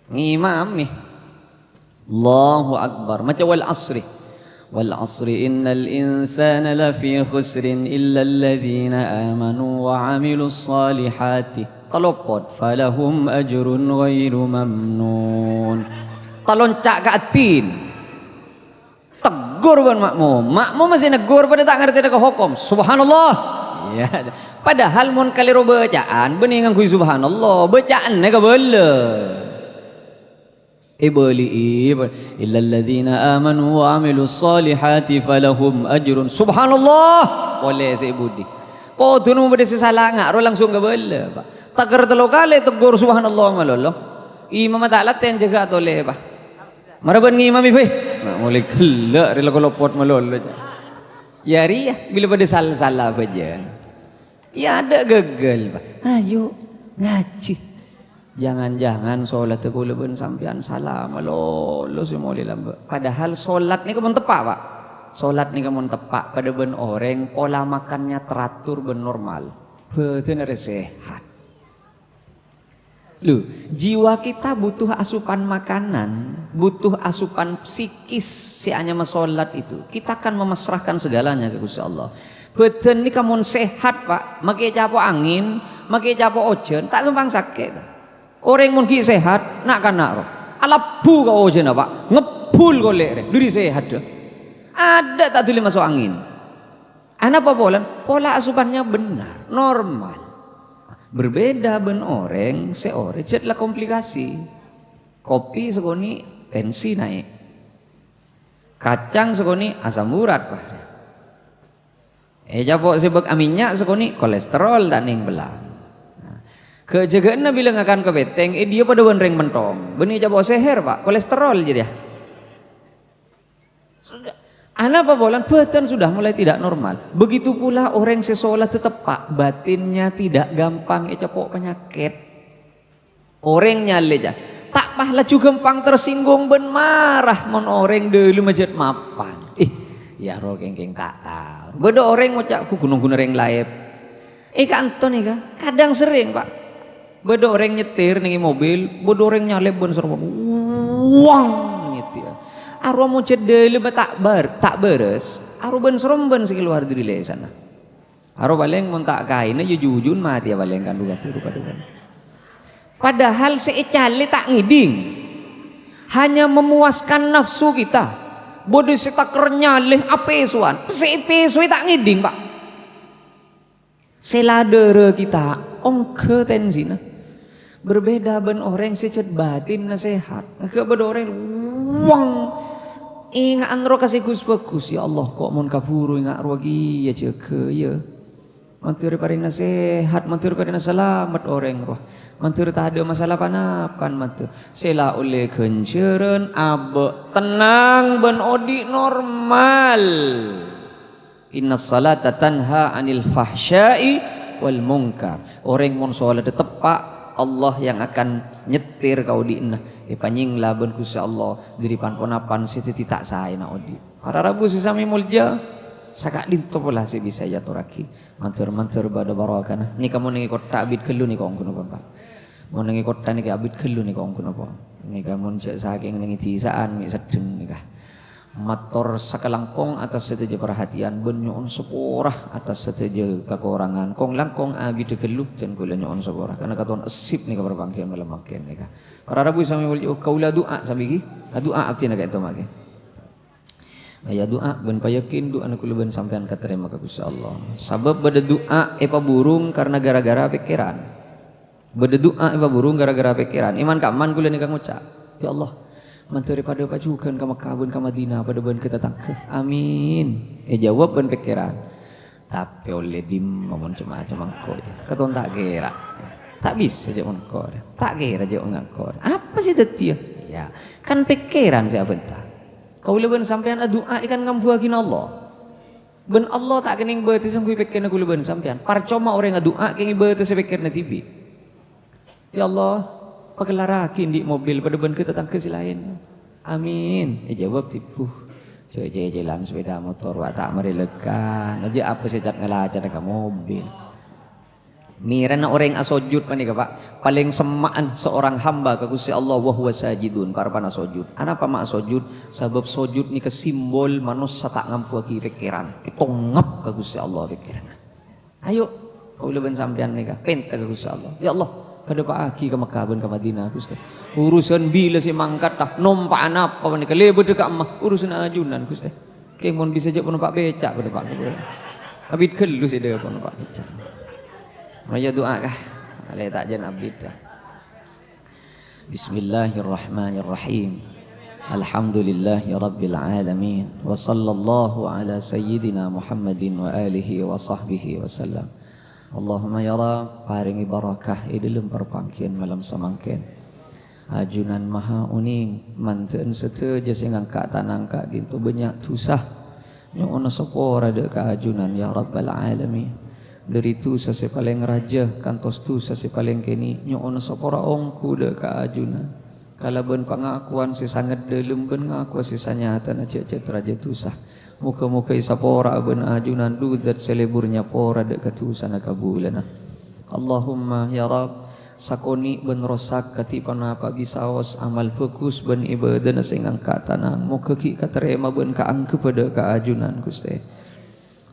ngimam nih Allahu Akbar macam wal asri innal insana lafi khusrin illa alladhina amanu wa amilus salihati talopot falahum ajrun ghairu mamnun. Taloncak ke atin. Tegur ban makmum masih negur pada tak ngerti ke hukum. Subhanallah. Ya. Padahal mun kali ro bacaan bening nganggo subhanallah, bacaan ne ka bala. Ibali illal ladzina amanu wa amilus solihati falahum ajrun. Subhanallah. Boleh saya budi. Kau tu nu bade salah ngak ro langsung ka bala, Pak. Tagar telo kali tegur subhanallah malolo. Imam tak laten jaga tole bah. Maraban ngimam ibe. Mulai kelak rela kolopot malolo. Ya ria bila pada salah-salah baca. Ya ada gagal, Pak. Ayo ngaji. Jangan-jangan sholat itu leben sampean salah lo semua lambe. Padahal sholat ni kamu tepak, Pak. Sholat ni kamu tepak pada ben orang pola makannya teratur ben normal. Betul sehat. Lu, jiwa kita butuh asupan makanan, butuh asupan psikis si hanya sholat itu. Kita akan memasrahkan segalanya ke Gusti Allah. Badan ni kamu sehat, Pak. Makai capo angin, makai capo ojen, tak gampang sakit. Orang mun ki sehat, nak kan nak roh. Alabu kau ojen, Pak. Ngebul kau lek, duri sehat dah. Ada tak boleh masuk angin. Apa pola asupannya benar, normal. Berbeda ben orang, seorang jadilah komplikasi. Kopi segoni tensi naik. Kacang segoni asam urat, Pak. Japok sebab aminyak sekoni kolesterol tak ning belah. Kejagaan na bilang akan ke beteng, dia pada wenreng mentong. Benih japok seher, Pak, kolesterol je dia. Anak apa bolan badan sudah mulai tidak normal. Begitu pula orang sesolat tetap, Pak, batinnya tidak gampang japok penyakit. Orang nyale aja. Tak pahlah juga gampang tersinggung ben marah mon orang dulu majat mapan. Ya roh kengkeng tak tahu. Beda orang ngocak ku gunung-gunung yang lain. Kanton nih kadang sering, Pak. Beda orang nyetir nih mobil, beda orang nyalep ben serba. Wang gitu ya. Arwah mau cedele tak beres. Arwah ben seremben sih keluar dari sana. Arwah baleng mau tak kain aja jujun mati ya baleng kan dua padukan. Padahal seecale tak ngiding. Hanya memuaskan nafsu kita. Bodoh kita kernyalih apesuan, sepesui tak ngiding, Pak. Seladere kita ongke tensina. Berbeda ben orang secet batin na sehat. Ke beda orang wang ingat anro kasih Gus bagus ya Allah kok mon kaburu ingat rogi ya ceke ya. Mantur paring sehat, mantur paring selamat orang roh. Mantur tak ada masalah panapan mantur. Sela oleh kenceren abe tenang ben odi normal. Inna salata tanha anil fahsyai wal munkar. Orang mon salat tepak Allah yang akan nyetir kau di inna. Panying laban Gusti Allah diri pan ponapan situ tak sae na odi. Para rabu sesami mulja. Sakak dinto pula si bisa jatuh raki mantur pada barakana ni kamu nengi kota abid kelu ni kau kuno Pak mau nengi kota ni abid kelu ni kau kuno Pak ni kamu cek saking nengi tisaan mi sedeng ni kah motor sakalangkong atas setuju perhatian benyon seporah atas setuju kekurangan kong langkong abid kelu jen kula nyon seporah karena katuan esip ni ka perbangkian malam makin ni kah para rabu sami wali kaula doa sami ki doa abdi na kaito mage. Ayah doa ben payakin doa nak ben sampean katerima ka Gusti Allah. Sabab beda doa epa burung karena gara-gara pikiran. Beda doa epa burung gara-gara pikiran. Iman kaman kula ni kang ngucap. Ya Allah, manteri pada pajukan ka Makkah ben ka Madinah pada ben kita tangkeh. Amin. Jawab ben pikiran. Tapi oleh dim mamon cuma-cuma ko. Katon tak kira. Tak bisa je mengko. Tak kira je ngakor. Apa sih tadi ya? Kan pikiran siapa entah. Kau leben sampean doa ikan ngambuagin Allah. Ben Allah tak kening berarti sampai pikir aku leben sampean. Parcoma orang doa kening berarti sepikir na tibi. Ya Allah, pagelarakin di mobil pada ben kita tangke si lain. Amin. Jawab tipu. Jalan sepeda motor wa tak merelekan. Aja apa sejak ngelajar ke mobil. Mirana orang asojud panika Pak. Paling semaan seorang hamba ke Gusti Allah wa huwa sajidun parpana sojud. Anapa mak sojud? Sebab sojud ni ke simbol manusia tak ngampu ki pikiran. Kitongap ke Gusti Allah pikiran. Ayo kau leben sampean nika penta ke Gusti Allah. Ya Allah, pada Pak Aki ke Mekah ben ke Madinah Gusti. Urusan bila si mangkat dah numpak apa panika lebe dekat mah urusan ajunan Gusti. Keng mon bisa je numpak becak pada Pak. Abid kelu si dia numpak becak. Maya doa kah? Alai tak jen abid dah. Bismillahirrahmanirrahim. Alhamdulillahi rabbil alamin. Wa sallallahu ala sayyidina Muhammadin wa alihi wa sahbihi wa sallam. Allahumma ya Rab, paringi barakah di dalam perpangkian malam samangken. Ajunan maha uning, manten seteja sing angkat tanangka gintu banyak tusah. Nyono sopora de ka ajunan ya rabbal alamin. Dari tu sase paling raja kantos tu sase paling kini nyoon sapora ongku de ka ajunan. Kala ben pangakuan si sangat dalam ben ngaku si sanyata na cecet raja tusah. Muka-muka isapora ben ajunan dudat seleburnya pora de katusa na kabulana. Allahumma ya Rab sakoni ben rosak katipan apa bisaos amal fokus ben ibadah na sing angkat tanang muka ki katerema ben ka angke pada ka ajunan Gusti.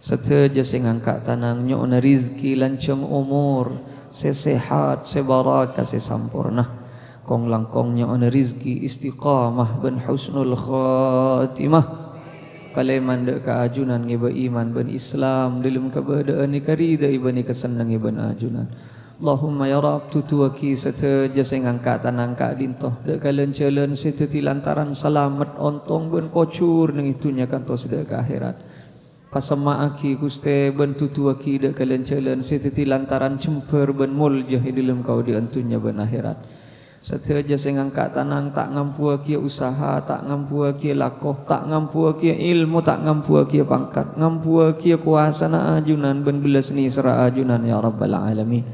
Seteja sing angkat tanang nyo na rizki lancang umur sesehat sebaraka sesampurna kong langkong nyo na rizki istiqamah ben husnul khatimah paleman de ka ajunan ngiba iman ben Islam dalam keberadaan ni karida iban ni kesenang iban ajunan. Allahumma ya Rab tutuaki seteja sing angkat tanang ka dintoh de kalen celen seteti lantaran selamat ontong ben kocur nang itunya kantos de ka akhirat. Pasama aki Gusti ben tutuaki de kalen celen seteti lantaran cemper ben muljah dalam kau di antunya ben akhirat. Seteja sing angkat tanang tak ngampu aki usaha, tak ngampu aki lakoh, tak ngampu aki ilmu, tak ngampu aki pangkat, ngampu aki kuasa na ajunan ben belas ni sera ajunan ya rabbal alamin.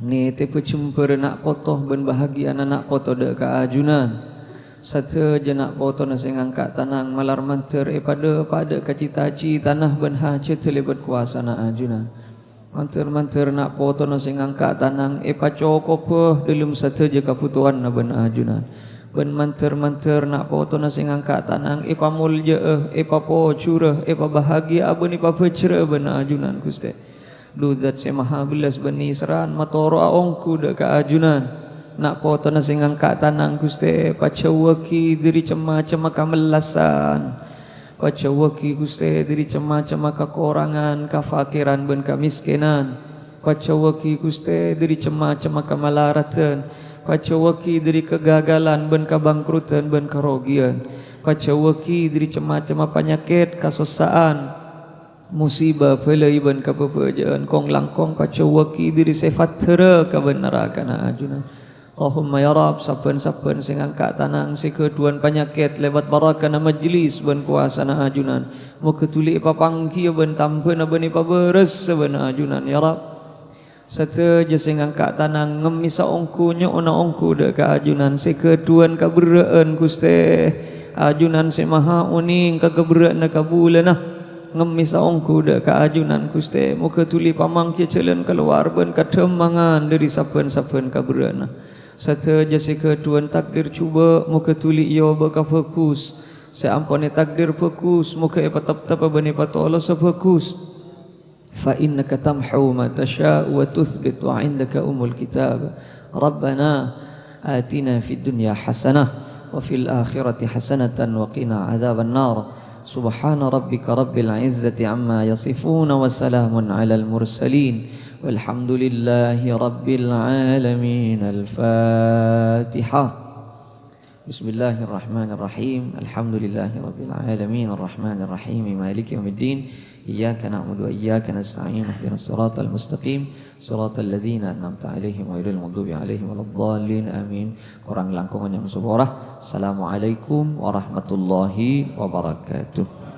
Ni te pecemper nak potoh ben bahagia anak potoh de ka ajunan. Seteja nak potoh na sing angkat tanang malar manter pada kacitaci tanah ben hace terlibat kuasa na ajunan. Manter nak foto na sing angkat tanang pacokop dalam sateja kaputuan na ben ajunan. Ben manter nak foto na sing angkat tanang pamulja papocura bahagia ben papecera ben ajunan Gusti. Dudat se maha belas ben isran matoro aongku de ka ajunan. Nak foto na sing angkat tanang Gusti pacawaki diri cema-cema kamelasan. Pacawaki Gusti diri cema-cema kekurangan, kafakiran ben kamiskinan. Pacawaki Gusti diri cema-cema kamalaratan. Pacawaki diri kegagalan ben kabangkrutan ben kerugian. Pacawaki diri cema-cema penyakit, kasosaan, musibah pelai ben kapepejaan kong langkong pacawaki diri sifat tera ka ben neraka na ajunan. Allahumma ya Rab saben-saben sing angkat tanang si keduan penyakit lewat barakana majlis ben kuasa na ajunan muka tuli papangki ben tampena ben paberes ben ajunan ya Rab seteja sing angkat tanang ngemisa ongku nyo ona ongku de ka ajunan si keduan kaberaan Gusti ajunan si maha uning kageberaan na kabulana ngemisa ongku de ka ajunan Gusti muka tuli pamangki celen keluar ben kademangan dari saben-saben kaberana. Seteja si keduan takdir cuba muka tuli iyo baka fokus seampone takdir fokus muka tap bani patola sefokus fa innaka tamhu ma tasha wa tuthbit wa indaka umul kitab rabbana atina fid dunya hasanah wa fil akhirati hasanatan wa qina adzaban nar subhana rabbika rabbil izzati amma yasifun wa salamun alal mursalin والحمد لله رب العالمين الفاتحة بسم الله الرحمن الرحيم الحمد لله رب العالمين الرحمن الرحيم مالك يوم الدين إياك نعبد وإياك نستعين اهدنا الصراط المستقيم صراط الذين أنعمت عليهم غير المغضوب عليهم ولا الضالين آمين kurang langkungan yang seborah. Assalamualaikum warahmatullahi wabarakatuh.